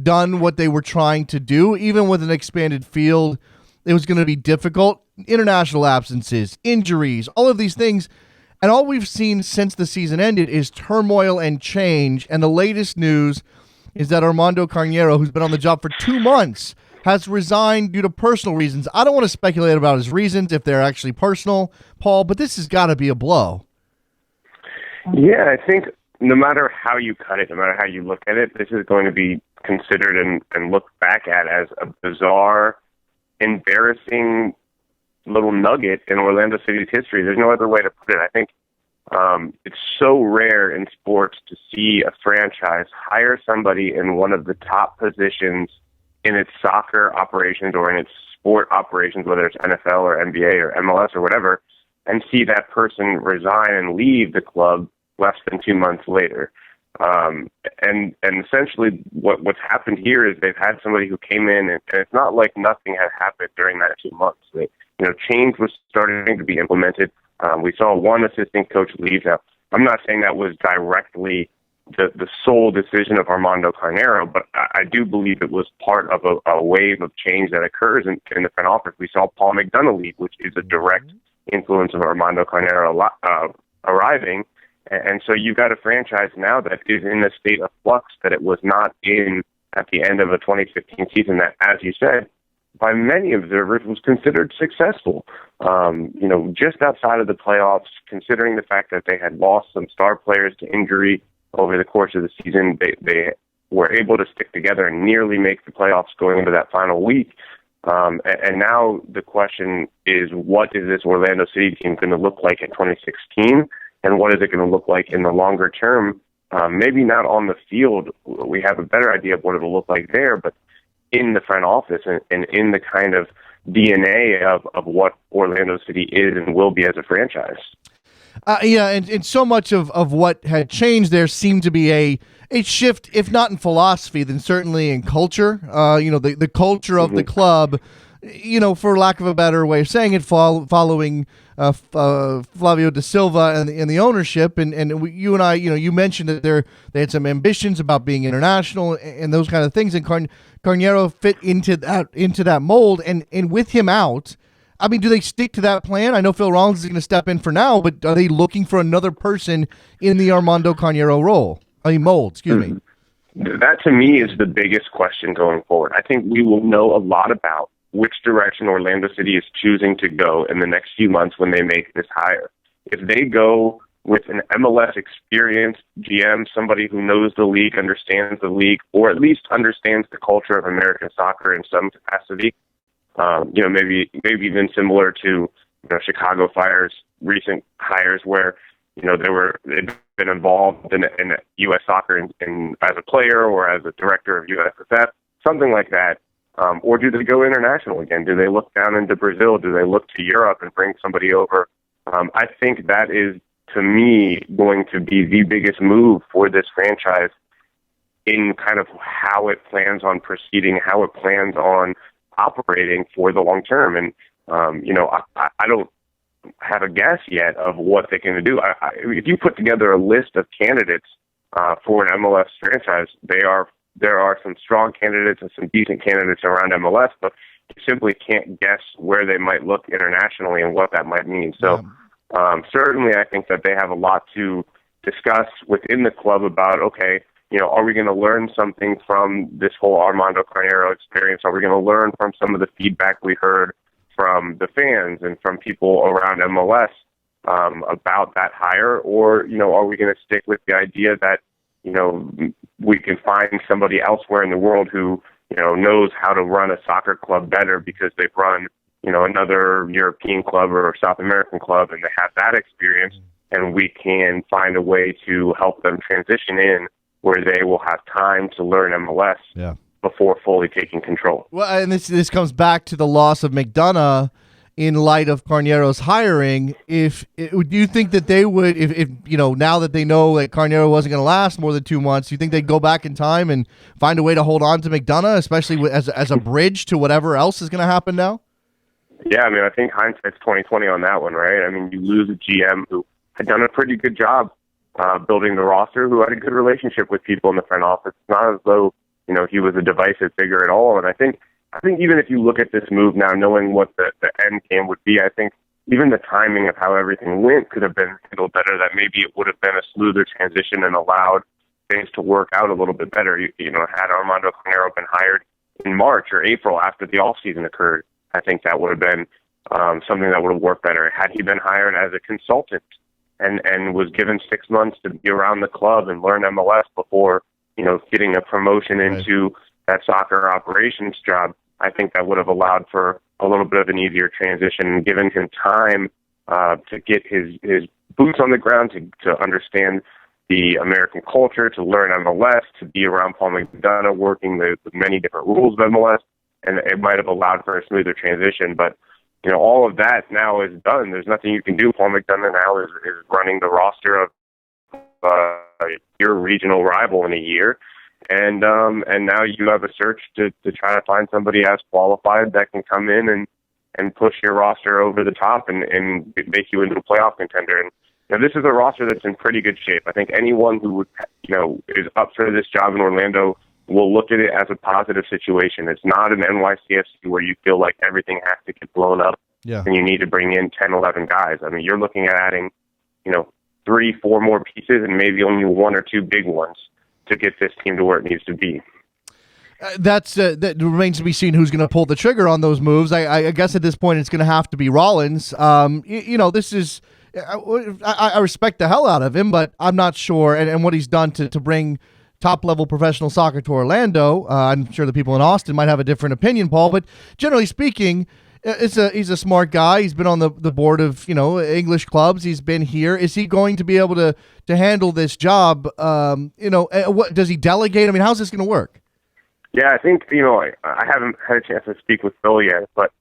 done what they were trying to do. Even with an expanded field, it was going to be difficult. International absences, injuries, all of these things. And all we've seen since the season ended is turmoil and change. And the latest news is that Armando Carneiro, who's been on the job for 2 months, has resigned due to personal reasons. I don't want to speculate about his reasons, if they're actually personal, Paul, but this has got to be a blow. Yeah, I think no matter how you cut it, no matter how you look at it, this is going to be considered and looked back at as a bizarre, embarrassing little nugget in Orlando City's history. There's no other way to put it. I think it's so rare in sports to see a franchise hire somebody in one of the top positions in its soccer operations or in its sport operations, whether it's NFL or NBA or MLS or whatever, and see that person resign and leave the club less than 2 months later. And essentially what's happened here is they've had somebody who came in, and it's not like nothing had happened during that 2 months. Change was starting to be implemented. We saw one assistant coach leave. Now, I'm not saying that was directly the sole decision of Armando Carneiro, but I do believe it was part of a wave of change that occurs in the front office. We saw Paul McDonough leave, which is a direct influence of Armando Carneiro arriving. And so you've got a franchise now that is in a state of flux that it was not in at the end of a 2015 season that, as you said, by many observers was considered successful. Just outside of the playoffs, considering the fact that they had lost some star players to injury over the course of the season, they were able to stick together and nearly make the playoffs going into that final week. And now the question is, what is this Orlando City team going to look like in 2016? And what is it going to look like in the longer term? Maybe not on the field. We have a better idea of what it'll look like there, but in the front office and in the kind of DNA of what Orlando City is and will be as a franchise. And so much of what had changed there seemed to be a shift, if not in philosophy, then certainly in culture. The culture of the club, for lack of a better way of saying it, following Flavio da Silva and the ownership, and you and I, you mentioned that they had some ambitions about being international and those kind of things, and Carneiro fit into that mold, and with him out, I mean, do they stick to that plan? I know Phil Rollins is going to step in for now, but are they looking for another person in the Armando Carneiro mold? Excuse me. That to me is the biggest question going forward. I think we will know a lot about which direction Orlando City is choosing to go in the next few months when they make this hire. If they go with an MLS experienced GM, somebody who knows the league, understands the league, or at least understands the culture of American soccer in some capacity, maybe even similar to Chicago Fire's recent hires, where they'd been involved in U.S. soccer as a player or as a director of USFF, something like that. Or do they go international again? Do they look down into Brazil? Do they look to Europe and bring somebody over? I think that is, to me, going to be the biggest move for this franchise in kind of how it plans on proceeding, how it plans on operating for the long term. And, I don't have a guess yet of what they're going to do. If you put together a list of candidates for an MLS franchise, there are some strong candidates and some decent candidates around MLS, but you simply can't guess where they might look internationally and what that might mean. So certainly I think that they have a lot to discuss within the club about, okay, are we going to learn something from this whole Armando Carneiro experience? Are we going to learn from some of the feedback we heard from the fans and from people around MLS about that hire, or are we going to stick with the idea that we can find somebody elsewhere in the world who knows how to run a soccer club better because they've run another European club or South American club and they have that experience, and we can find a way to help them transition in where they will have time to learn MLS before fully taking control. Well, and this comes back to the loss of McDonough in light of Carneiro's hiring. Do you think that they would, if now that they know that Carneiro wasn't going to last more than 2 months, do you think they'd go back in time and find a way to hold on to McDonough, especially as a bridge to whatever else is going to happen now? Yeah, I mean, I think hindsight's 20/20 on that one, right? I mean, you lose a GM who had done a pretty good job building the roster, who had a good relationship with people in the front office. It's not as though he was a divisive figure at all. And I think even if you look at this move now, knowing what the end game would be, I think even the timing of how everything went could have been handled better. That maybe it would have been a smoother transition and allowed things to work out a little bit better. Had Armando Carneiro been hired in March or April after the offseason occurred, I think that would have been something that would have worked better. Had he been hired as a consultant and was given 6 months to be around the club and learn MLS before, getting a promotion into that soccer operations job, I think that would have allowed for a little bit of an easier transition and given him time to get his boots on the ground, to understand the American culture, to learn MLS, to be around Paul McDonough, working the many different rules of MLS, and it might have allowed for a smoother transition. But all of that now is done. There's nothing you can do. Paul McDonough now is running the roster of your regional rival in a year. And now you have a search to try to find somebody as qualified that can come in and push your roster over the top and make you into a playoff contender. And this is a roster that's in pretty good shape. I think anyone who would, is up for this job in Orlando will look at it as a positive situation. It's not an NYCFC where you feel like everything has to get blown up and you need to bring in 10, 11 guys. I mean, you're looking at adding, 3, 4 more pieces and maybe only 1 or 2 big ones to get this team to where it needs to be. That remains to be seen who's going to pull the trigger on those moves. I guess at this point it's going to have to be Rollins. This is I respect the hell out of him, but I'm not sure and what he's done to bring top-level professional soccer to Orlando. I'm sure the people in Austin might have a different opinion, Paul, but generally speaking, he's a smart guy. He's been on the board of English clubs. He's been here. Is he going to be able to handle this job? What does he delegate? I mean, how's this going to work? Yeah, I think I haven't had a chance to speak with Phil yet, but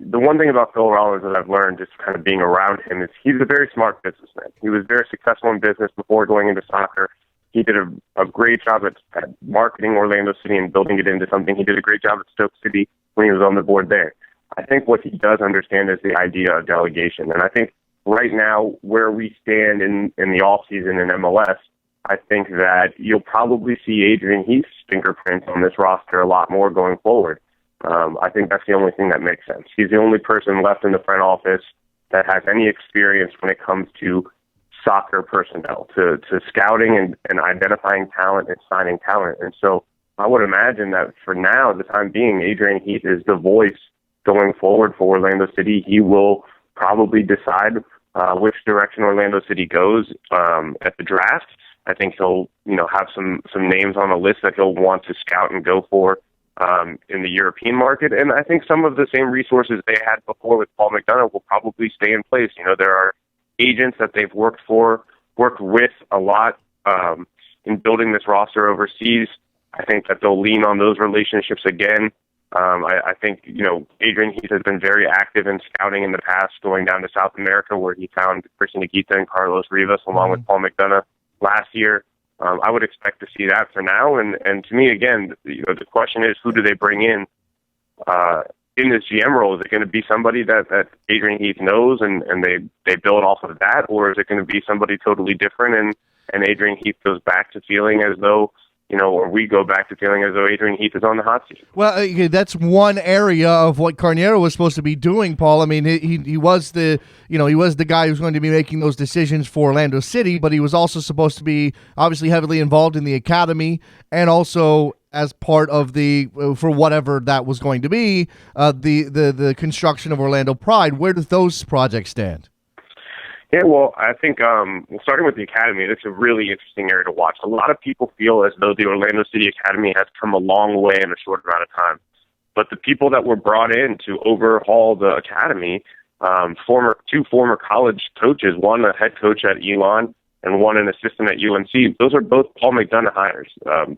the one thing about Phil Rollins that I've learned just kind of being around him is he's a very smart businessman. He was very successful in business before going into soccer. He did a great job at marketing Orlando City and building it into something. He did a great job at Stoke City when he was on the board there. I think what he does understand is the idea of delegation. And I think right now where we stand in the offseason in MLS, I think that you'll probably see Adrian Heath's fingerprints on this roster a lot more going forward. I think that's the only thing that makes sense. He's the only person left in the front office that has any experience when it comes to soccer personnel, to scouting and identifying talent and signing talent. And so I would imagine that for now, the time being, Adrian Heath is the voice going forward for Orlando City. He will probably decide which direction Orlando City goes at the draft. I think he'll have some names on a list that he'll want to scout and go for in the European market. And I think some of the same resources they had before with Paul McDonough will probably stay in place. There are agents that they've worked with a lot in building this roster overseas. I think that they'll lean on those relationships again. I think, Adrian Heath has been very active in scouting in the past, going down to South America where he found Christian Higuita and Carlos Rivas along with Paul McDonough last year. I would expect to see that for now. And to me, again, the question is, who do they bring in this GM role? Is it going to be somebody that Adrian Heath knows and they build off of that? Or is it going to be somebody totally different and Adrian Heath goes back to feeling as though, or we go back to feeling as though Adrian Heath is on the hot seat? Well, that's one area of what Carneiro was supposed to be doing, Paul. I mean, he was the guy who was going to be making those decisions for Orlando City, but he was also supposed to be obviously heavily involved in the academy and also as part of the for whatever that was going to be, the construction of Orlando Pride. Where does those projects stand? Yeah, well, I think starting with the Academy, it's a really interesting area to watch. A lot of people feel as though the Orlando City Academy has come a long way in a short amount of time. But the people that were brought in to overhaul the Academy, two former college coaches, one a head coach at Elon and one an assistant at UNC, those are both Paul McDonough hires.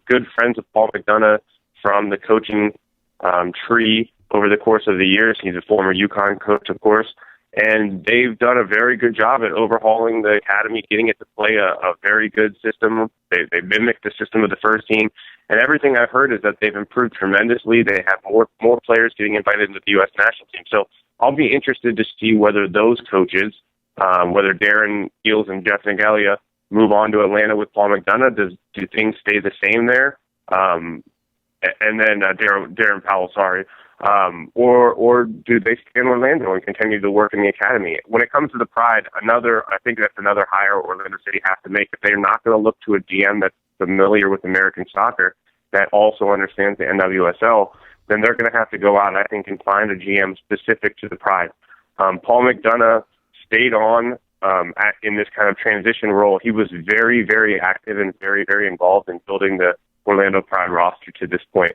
Good friends of Paul McDonough from the coaching tree over the course of the years. He's a former UConn coach, of course. And they've done a very good job at overhauling the academy, getting it to play a very good system. They mimicked the system of the first team. And everything I've heard is that they've improved tremendously. They have more players getting invited into the U.S. national team. So I'll be interested to see whether those coaches, whether Darren Eales and Jeff Nagalia move on to Atlanta with Paul McDonough. Do things stay the same there? And then Darren Powell, sorry. Or do they stay in Orlando and continue to work in the academy? When it comes to the Pride, I think that's another hire Orlando City has to make. If they're not going to look to a GM that's familiar with American soccer, that also understands the NWSL, then they're going to have to go out, I think, and find a GM specific to the Pride. Paul McDonough stayed on in this kind of transition role. He was very, very active and very, very involved in building the Orlando Pride roster to this point.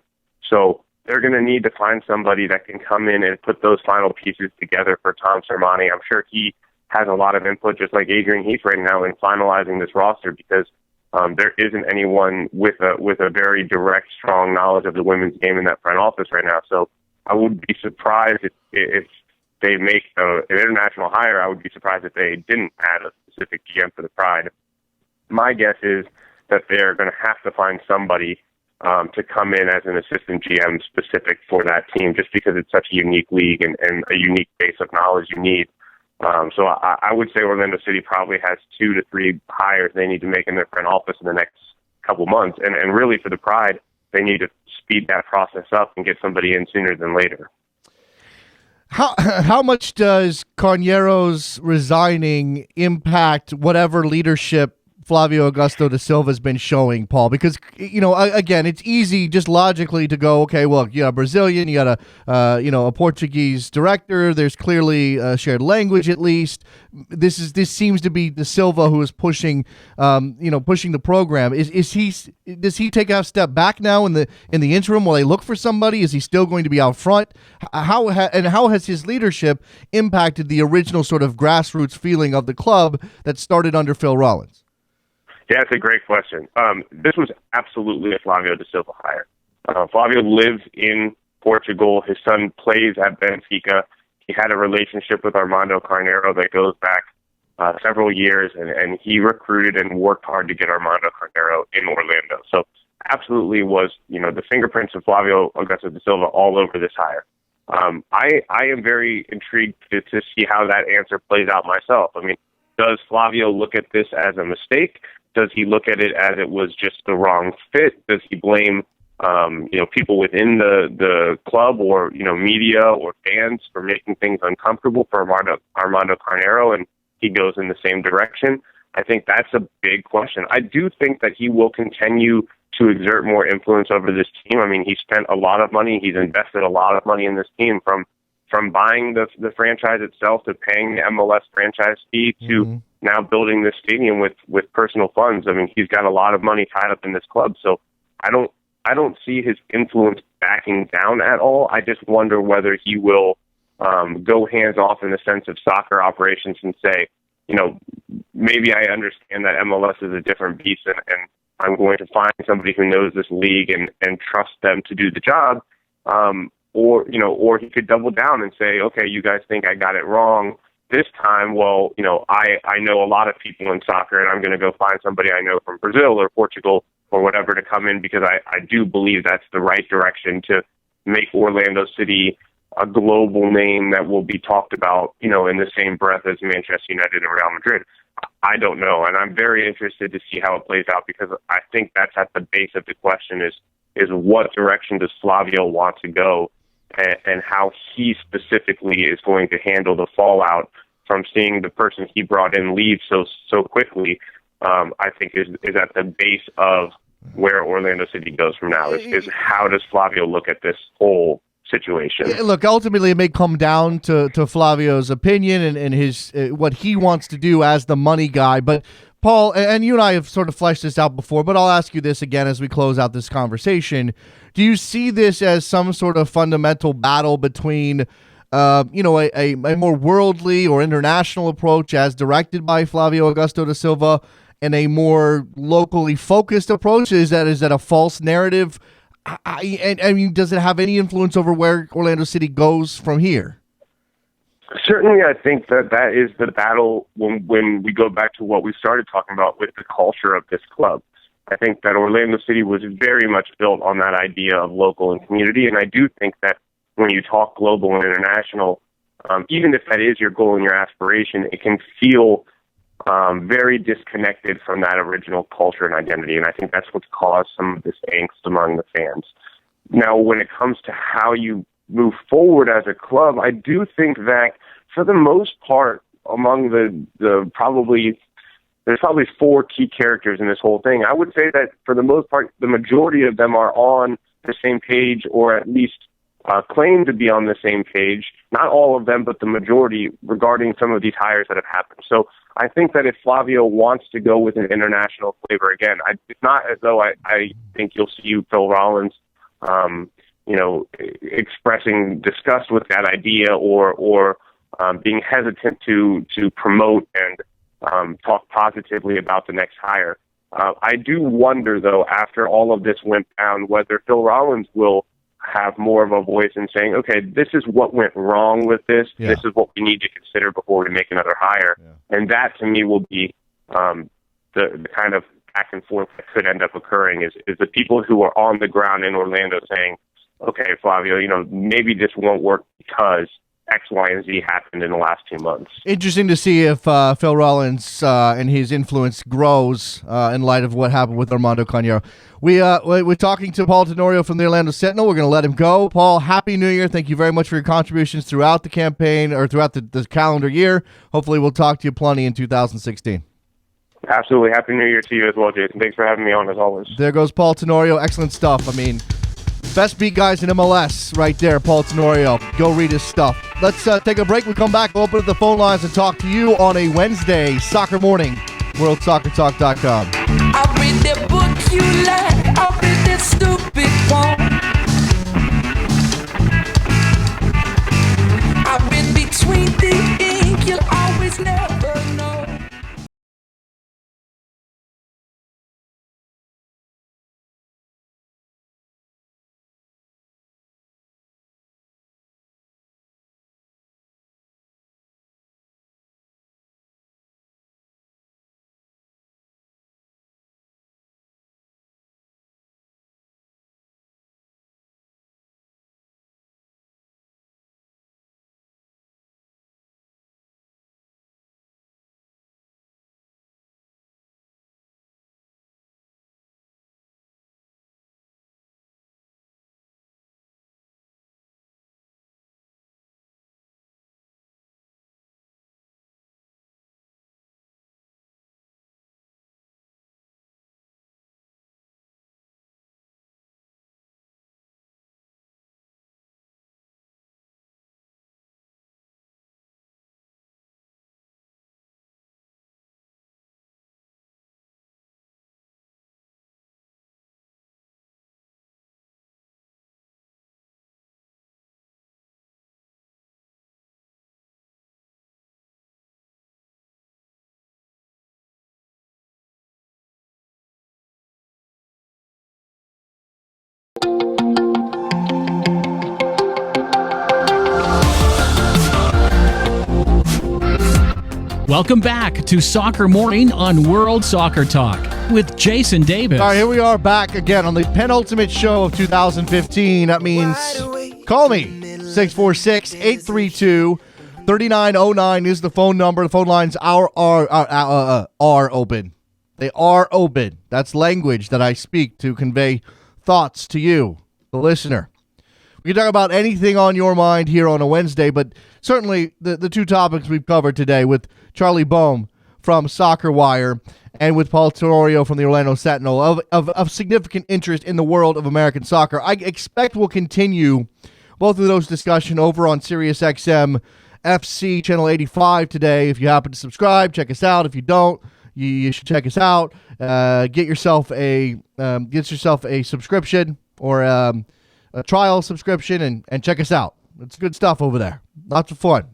So they're going to need to find somebody that can come in and put those final pieces together for Tom Sermanni. I'm sure he has a lot of input, just like Adrian Heath right now, in finalizing this roster, because there isn't anyone with a very direct, strong knowledge of the women's game in that front office right now. So I would be surprised if they make an international hire. I would be surprised if they didn't add a specific GM for the Pride. My guess is that they're going to have to find somebody to come in as an assistant GM specific for that team, just because it's such a unique league and a unique base of knowledge you need. So I would say Orlando City probably has 2 to 3 hires they need to make in their front office in the next couple months. And really for the Pride, they need to speed that process up and get somebody in sooner than later. How much does Carneiro's resigning impact whatever leadership Flavio Augusto da Silva has been showing, Paul? Because, again, it's easy just logically to go, okay, well, you got a Brazilian, you got a Portuguese director. There's clearly a shared language at least. This seems to be da Silva who is pushing the program. Does he take a step back now in the interim while they look for somebody? Is he still going to be out front? How has his leadership impacted the original sort of grassroots feeling of the club that started under Phil Rollins? Yeah, it's a great question. This was absolutely a Flavio da Silva hire. Flavio lives in Portugal. His son plays at Benfica. He had a relationship with Armando Carneiro that goes back several years, and he recruited and worked hard to get Armando Carneiro in Orlando. So absolutely was, the fingerprints of Flavio Augusto da Silva all over this hire. I am very intrigued to see how that answer plays out myself. I mean, does Flavio look at this as a mistake? Does he look at it as it was just the wrong fit? Does he blame, people within the club or, media or fans for making things uncomfortable for Armando Carneiro, and he goes in the same direction? I think that's a big question. I do think that he will continue to exert more influence over this team. I mean, he spent a lot of money. He's invested a lot of money in this team, from buying the franchise itself to paying the MLS franchise fee to now building this stadium with personal funds. I mean, he's got a lot of money tied up in this club. So I don't see his influence backing down at all. I just wonder whether he will go hands off in the sense of soccer operations and say, maybe I understand that MLS is a different beast and I'm going to find somebody who knows this league and trust them to do the job. Or he could double down and say, okay, you guys think I got it wrong this time. Well, I know a lot of people in soccer, and I'm going to go find somebody I know from Brazil or Portugal or whatever to come in, because I do believe that's the right direction to make Orlando City a global name that will be talked about, in the same breath as Manchester United and Real Madrid. I don't know, and I'm very interested to see how it plays out, because I think that's at the base of the question is what direction does Flavio want to go, and how he specifically is going to handle the fallout from seeing the person he brought in leave so quickly. I think is at the base of where Orlando City goes from now. Is how does Flavio look at this whole situation? Yeah, look, ultimately, it may come down to Flavio's opinion and his what he wants to do as the money guy. But Paul, and you and I have sort of fleshed this out before, but I'll ask you this again as we close out this conversation. Do you see this as some sort of fundamental battle between, a more worldly or international approach as directed by Flavio Augusto da Silva and a more locally focused approach? Is that a false narrative? I mean, does it have any influence over where Orlando City goes from here? Certainly, I think that is the battle when we go back to what we started talking about with the culture of this club. I think that Orlando City was very much built on that idea of local and community, and I do think that when you talk global and international, even if that is your goal and your aspiration, it can feel very disconnected from that original culture and identity, and I think that's what's caused some of this angst among the fans. Now, when it comes to how you move forward as a club, I do think that for the most part, among there's probably four key characters in this whole thing. I would say that for the most part, the majority of them are on the same page, or at least claim to be on the same page. Not all of them, but the majority regarding some of these hires that have happened. So I think that if Flavio wants to go with an international flavor again, it's not as though I think you'll see Phil Rollins expressing disgust with that idea or being hesitant to promote and talk positively about the next hire. I do wonder, though, after all of this went down, whether Phil Rollins will have more of a voice in saying, okay, this is what went wrong with this. Yeah. This is what we need to consider before we make another hire. Yeah. And that, to me, will be the kind of back and forth that could end up occurring is the people who are on the ground in Orlando saying, okay, Flavio, maybe this won't work because X, Y, and Z happened in the last 2 months. Interesting to see if Phil Rollins and his influence grows in light of what happened with Armando Cañero. We're talking to Paul Tenorio from the Orlando Sentinel. We're going to let him go. Paul, Happy New Year. Thank you very much for your contributions throughout the campaign or throughout the calendar year. Hopefully we'll talk to you plenty in 2016. Absolutely. Happy New Year to you as well, Jason. Thanks for having me on, as always. There goes Paul Tenorio. Excellent stuff. I mean, best beat guys in MLS right there, Paul Tenorio. Go read his stuff. Let's take a break. We come back, open up the phone lines and talk to you on a Wednesday, Soccer Morning, WorldSoccerTalk.com. I'll read the book you like. I'll read that stupid poem. I've been between the ink. You'll always never know. Welcome back to Soccer Morning on World Soccer Talk with Jason Davis. All right, here we are back again on the penultimate show of 2015. That means call me. 646-832-3909 is the phone number. The phone lines are open. They are open. That's language that I speak to convey thoughts to you, the listener. We can talk about anything on your mind here on a Wednesday, but certainly the two topics we've covered today with Charlie Boehm from Soccer Wire and with Paul Tenorio from the Orlando Sentinel of significant interest in the world of American soccer. I expect we'll continue both of those discussion over on SiriusXM FC Channel 85 today. If you happen to subscribe, check us out. If you don't, you should check us out. Get yourself a subscription or a trial subscription and check us out. It's good stuff over there. Lots of fun.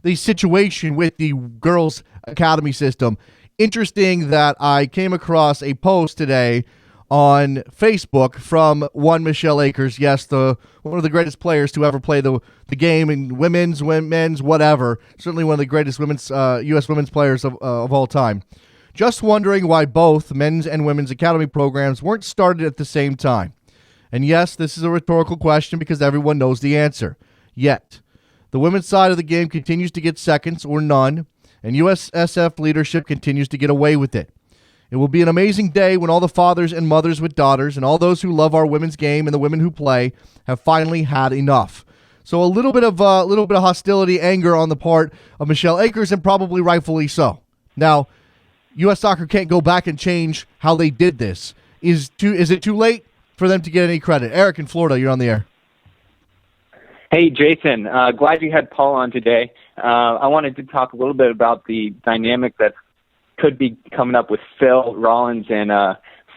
The situation with the girls' academy system. Interesting that I came across a post today on Facebook from one Michelle Akers. Yes, one of the greatest players to ever play the game in women's, men's, whatever. Certainly one of the greatest women's U.S. women's players of all time. Just wondering why both men's and women's academy programs weren't started at the same time. And yes, this is a rhetorical question because everyone knows the answer. Yet, the women's side of the game continues to get seconds or none, and USSF leadership continues to get away with it. It will be an amazing day when all the fathers and mothers with daughters and all those who love our women's game and the women who play have finally had enough. So a little bit of hostility, anger on the part of Michelle Akers, and probably rightfully so. Now, U.S. Soccer can't go back and change how they did this. Is it too late for them to get any credit? Eric in Florida, you're on the air. Hey, Jason. Glad you had Paul on today. I wanted to talk a little bit about the dynamic that could be coming up with Phil Rollins and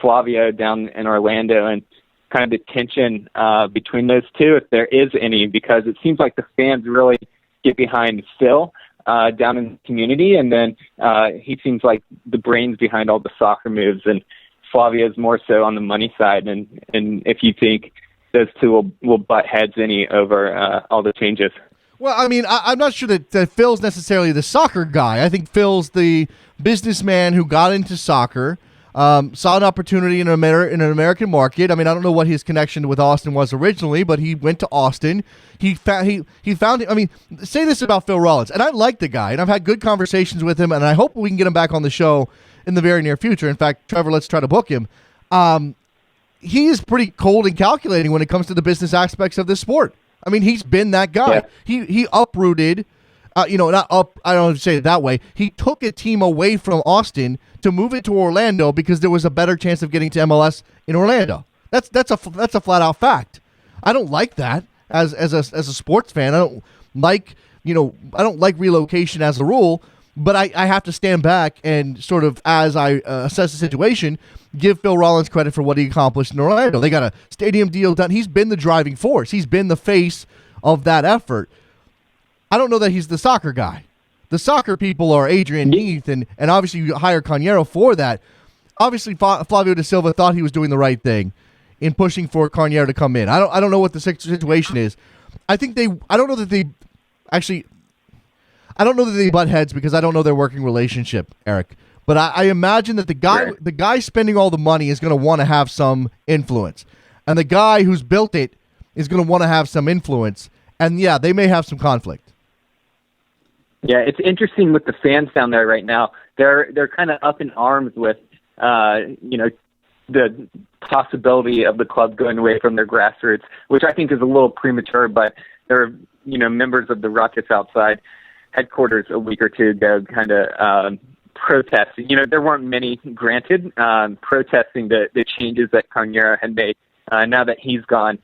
Flavio down in Orlando, and kind of the tension between those two, if there is any, because it seems like the fans really get behind Phil down in the community, and then he seems like the brains behind all the soccer moves, and Flavio's more so on the money side, and if you think those two will butt heads any over all the changes. Well, I mean, I'm not sure that Phil's necessarily the soccer guy. I think Phil's the businessman who got into soccer, saw an opportunity in an American market. I mean, I don't know what his connection with Austin was originally, but he went to Austin. He found it. I mean, say this about Phil Rollins, and I like the guy, and I've had good conversations with him, and I hope we can get him back on the show in the very near future. In fact, Trevor, let's try to book him. He is pretty cold and calculating when it comes to the business aspects of this sport. I mean, he's been that guy. Yeah. He uprooted, not up, I don't say it that way. He took a team away from Austin to move it to Orlando because there was a better chance of getting to MLS in Orlando. That's a flat out fact. I don't like that as a sports fan. I don't like relocation as a rule, but I have to stand back and sort of, as I assess the situation, give Phil Rollins credit for what he accomplished in Orlando. They got a stadium deal done. He's been the driving force. He's been the face of that effort. I don't know that he's the soccer guy. The soccer people are Adrian Heath, and obviously you hire Carneiro for that. Obviously, Flavio da Silva thought he was doing the right thing in pushing for Carneiro to come in. I don't know what the situation is. I don't know that they butt heads because I don't know their working relationship, Eric. But I imagine that the guy spending all the money is going to want to have some influence, and the guy who's built it is going to want to have some influence. And yeah, they may have some conflict. Yeah, it's interesting with the fans down there right now. They're kind of up in arms with the possibility of the club going away from their grassroots, which I think is a little premature. But there are members of the Rockets outside headquarters a week or two ago, kind of protesting. There weren't many, granted, protesting the changes that Carneiro had made. Now that he's gone,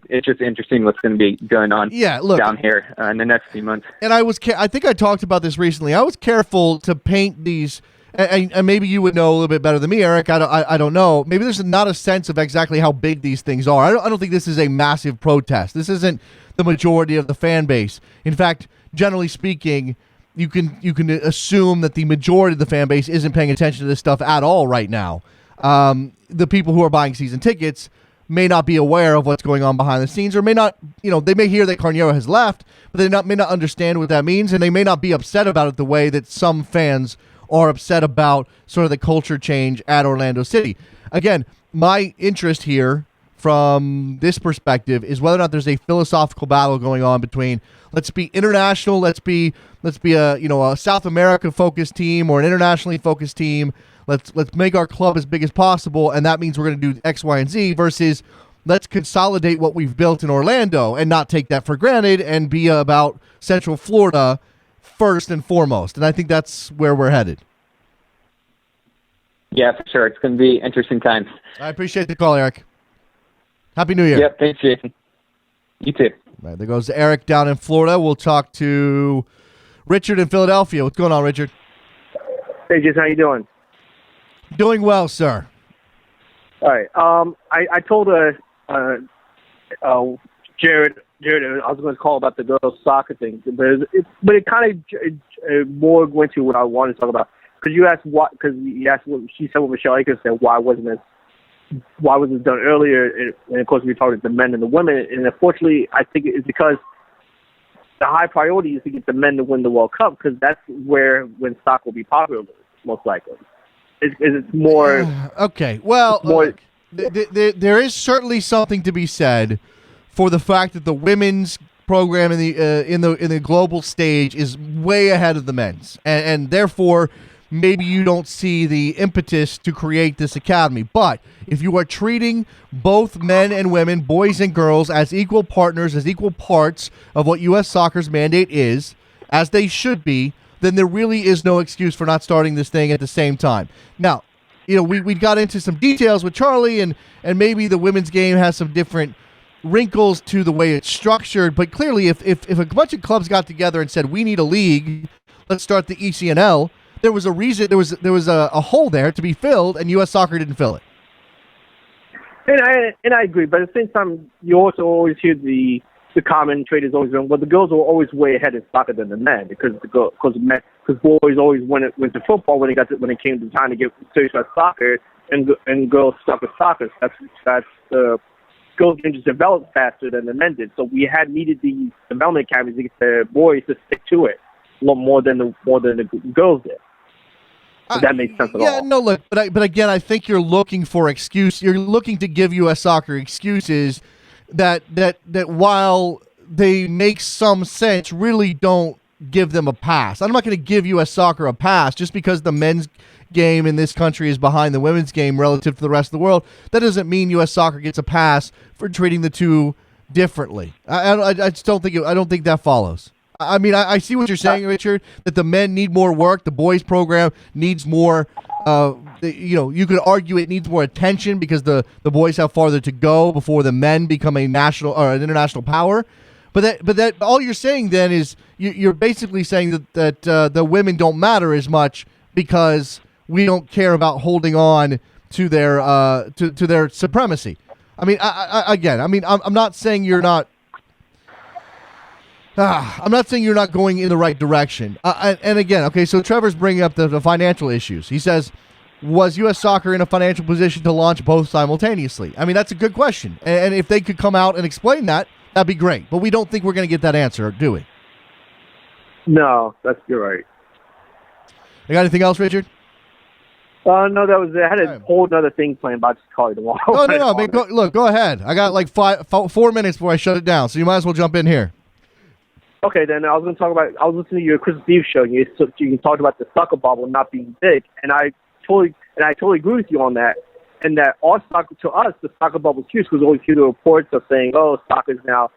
it's just interesting what's going to be going on down here in the next few months. And I think I talked about this recently. I was careful to paint these, and maybe you would know a little bit better than me, Eric. I don't know. Maybe there's not a sense of exactly how big these things are. I don't think this is a massive protest. This isn't the majority of the fan base. In fact, generally speaking, you can assume that the majority of the fan base isn't paying attention to this stuff at all right now. The people who are buying season tickets may not be aware of what's going on behind the scenes, or may not, they may hear that Carneiro has left, but they may not understand what that means, and they may not be upset about it the way that some fans are upset about sort of the culture change at Orlando City. Again, my interest here from this perspective is whether or not there's a philosophical battle going on between let's be international, let's be a South America focused team or an internationally focused team. Let's make our club as big as possible, and that means we're going to do X, Y, and Z, versus let's consolidate what we've built in Orlando and not take that for granted and be about Central Florida first and foremost. And I think that's where we're headed. Yeah, for sure. It's going to be interesting times. I appreciate the call, Eric. Happy New Year. Yep, thanks, Jason. You too. Right, there goes Eric down in Florida. We'll talk to Richard in Philadelphia. What's going on, Richard? Hey, Jason, how you doing? Doing well, sir. All right. I told Jared, I was going to call about the girls' soccer thing, but it kind of more went to what I wanted to talk about. Because you asked what? Because you asked what she said. What Michelle Akers said. Why wasn't it done earlier? And of course, we talked about the men and the women. And unfortunately, I think it's because the high priority is to get the men to win the World Cup, because that's when soccer will be popular, most likely. It's more okay. Well, more, there is certainly something to be said for the fact that the women's program in the global stage is way ahead of the men's, and therefore maybe you don't see the impetus to create this academy. But if you are treating both men and women, boys and girls, as equal partners, as equal parts of what U.S. Soccer's mandate is, as they should be, then there really is no excuse for not starting this thing at the same time. Now, we got into some details with Charlie, and maybe the women's game has some different wrinkles to the way it's structured, but clearly if a bunch of clubs got together and said, we need a league, let's start the ECNL, there was a reason, there was a hole there to be filled, and U.S. Soccer didn't fill it. And I agree, but at the same time, you also always hear the common trait is always been, well, the girls were always way ahead in soccer than the men, because boys always went to football when it came to time to get serious about soccer, and girls stuck with soccer. That's the girls can just develop faster than the men did. So we needed the development academies to get the boys to stick to it a lot more than the girls did. If that makes sense at all. Yeah, no, look, but again, I think you're looking for excuse. You're looking to give U.S. Soccer excuses that while they make some sense, really don't give them a pass. I'm not going to give U.S. Soccer a pass just because the men's game in this country is behind the women's game relative to the rest of the world. That doesn't mean U.S. Soccer gets a pass for treating the two differently. I just don't think I don't think that follows. I mean, I see what you're saying, Richard, that the men need more work. The boys program needs more. You could argue it needs more attention because the boys have farther to go before the men become a national or an international power. But that all you're saying then is you're basically saying that the women don't matter as much because we don't care about holding on to their to their supremacy. I mean, I'm not saying you're not. I'm not saying you're not going in the right direction. And again, okay, so Trevor's bringing up the financial issues. He says, was U.S. Soccer in a financial position to launch both simultaneously? I mean, that's a good question. And if they could come out and explain that, that'd be great. But we don't think we're going to get that answer, do we? No, you're right. You got anything else, Richard? No, that was it. I had a whole other thing planned, but I'll just call you tomorrow. No. Go ahead. I got like 4 minutes before I shut it down, so you might as well jump in here. Okay, then I was going to talk about. I was listening to your Christmas Eve show. And you talked about the soccer bubble not being big, and I totally agree with you on that. And that all soccer to us, the soccer bubble is huge because we always hear the reports of saying, "Oh, soccer is now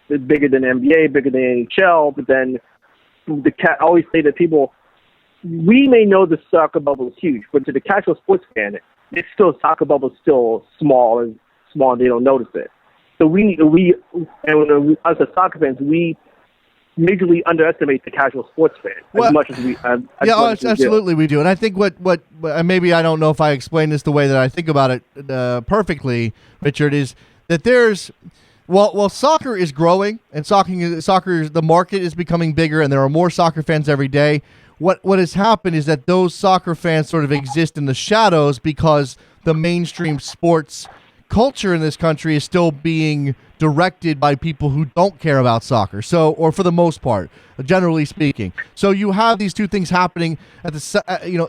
bigger than NBA, bigger than NHL." But then I always say that people, we may know the soccer bubble is huge, but to the casual sports fan, it's still soccer bubble is still small, and they don't notice it. So we as a soccer fans, we majorly underestimate the casual sports fan as much as we. Absolutely we do. And I think what maybe I don't know if I explained this the way that I think about it perfectly, Richard, is that there's while soccer is growing and soccer the market is becoming bigger and there are more soccer fans every day. What has happened is that those soccer fans sort of exist in the shadows because the mainstream sports culture in this country is still being directed by people who don't care about soccer. So, or for the most part, generally speaking. So you have these two things happening at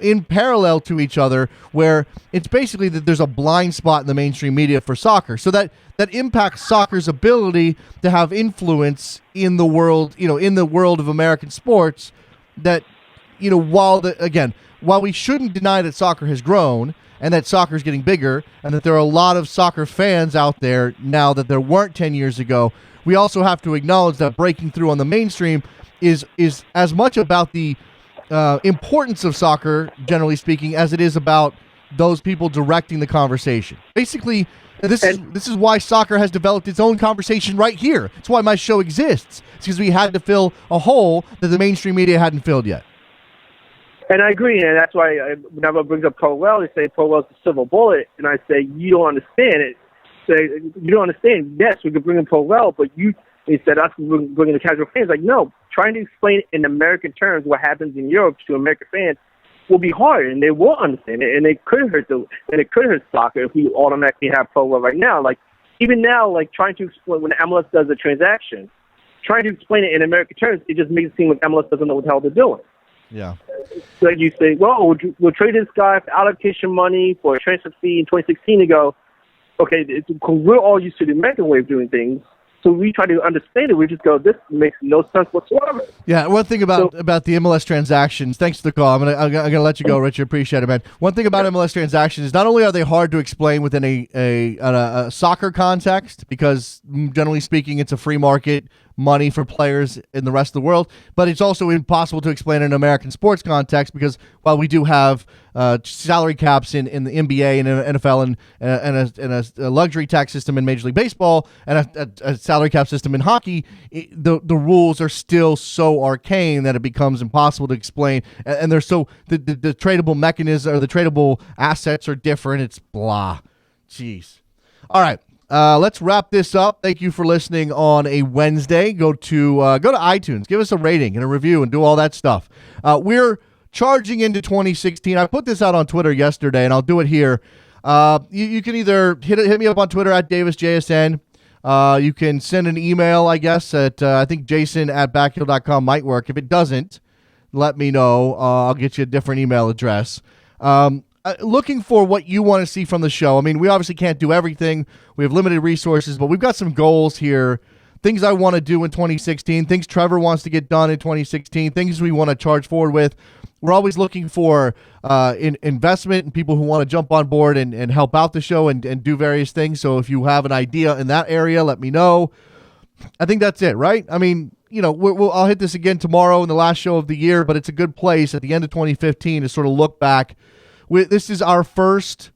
in parallel to each other, where it's basically that there's a blind spot in the mainstream media for soccer. So that impacts soccer's ability to have influence in the world, in the world of American sports. That, while we shouldn't deny that soccer has grown and that soccer is getting bigger and that there are a lot of soccer fans out there now that there weren't 10 years ago, we also have to acknowledge that breaking through on the mainstream is as much about the importance of soccer, generally speaking, as it is about those people directing the conversation. Basically, this is why soccer has developed its own conversation right here. It's why my show exists. It's because we had to fill a hole that the mainstream media hadn't filled yet. And I agree, and that's why whenever I bring up Powell, they say Powell's a silver bullet, and I say, you don't understand it. Say, you don't understand. Yes, we could bring in Powell, but instead us bringing the casual fans, like, no, trying to explain in American terms what happens in Europe to American fans will be hard, and they won't understand it, and it could hurt soccer if we automatically have Powell right now. Like, even now, like, trying to explain when the MLS does a transaction, trying to explain it in American terms, it just makes it seem like MLS doesn't know what the hell they're doing. Yeah. So you say, well, we'll trade this guy for allocation money for a transfer fee in 2016 to go, okay, we're all used to the American way of doing things. So we try to understand it. We just go, this makes no sense whatsoever. Yeah, one thing about the MLS transactions, thanks to the call, I'm gonna let you go, Richard. Appreciate it, man. One thing about MLS transactions is not only are they hard to explain within a soccer context, because generally speaking, it's a free market, money for players in the rest of the world, but it's also impossible to explain in an American sports context because while we do have salary caps in the NBA and NFL and a luxury tax system in Major League Baseball and a salary cap system in hockey, the rules are still so arcane that it becomes impossible to explain, and they're so the tradable mechanism or the tradable assets are different. It's blah. Jeez. All right. Let's wrap this up. Thank you for listening on a Wednesday. Go to iTunes, give us a rating and a review, and do all that stuff. We're charging into 2016. I put this out on Twitter yesterday, and I'll do it here. You can either hit me up on Twitter at DavisJSN. You can send an email, I guess, at I think jason@backhill.com might work. If it doesn't, let me know. I'll get you a different email address. Looking for what you want to see from the show. I mean, we obviously can't do everything. We have limited resources, but we've got some goals here. Things I want to do in 2016, things Trevor wants to get done in 2016, things we want to charge forward with. We're always looking for investment and people who want to jump on board and help out the show and do various things. So if you have an idea in that area, let me know. I think that's it, right? I mean, you know, I'll hit this again tomorrow in the last show of the year, but it's a good place at the end of 2015 to sort of look back. This is our first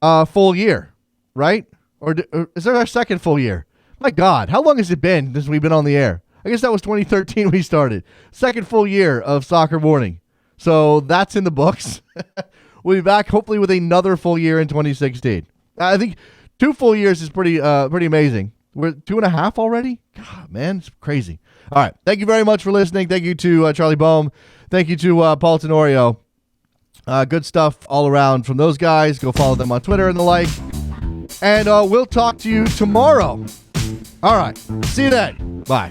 full year, right? Or is it our second full year? My God, how long has it been since we've been on the air? I guess that was 2013 we started. Second full year of Soccer Morning. So that's in the books. We'll be back hopefully with another full year in 2016. I think 2 full years is pretty amazing. We're 2.5 already? God, man, it's crazy. All right. Thank you very much for listening. Thank you to Charlie Boehm. Thank you to Paul Tenorio. Good stuff all around from those guys. Go follow them on Twitter and the like. And we'll talk to you tomorrow. All right. See you then. Bye.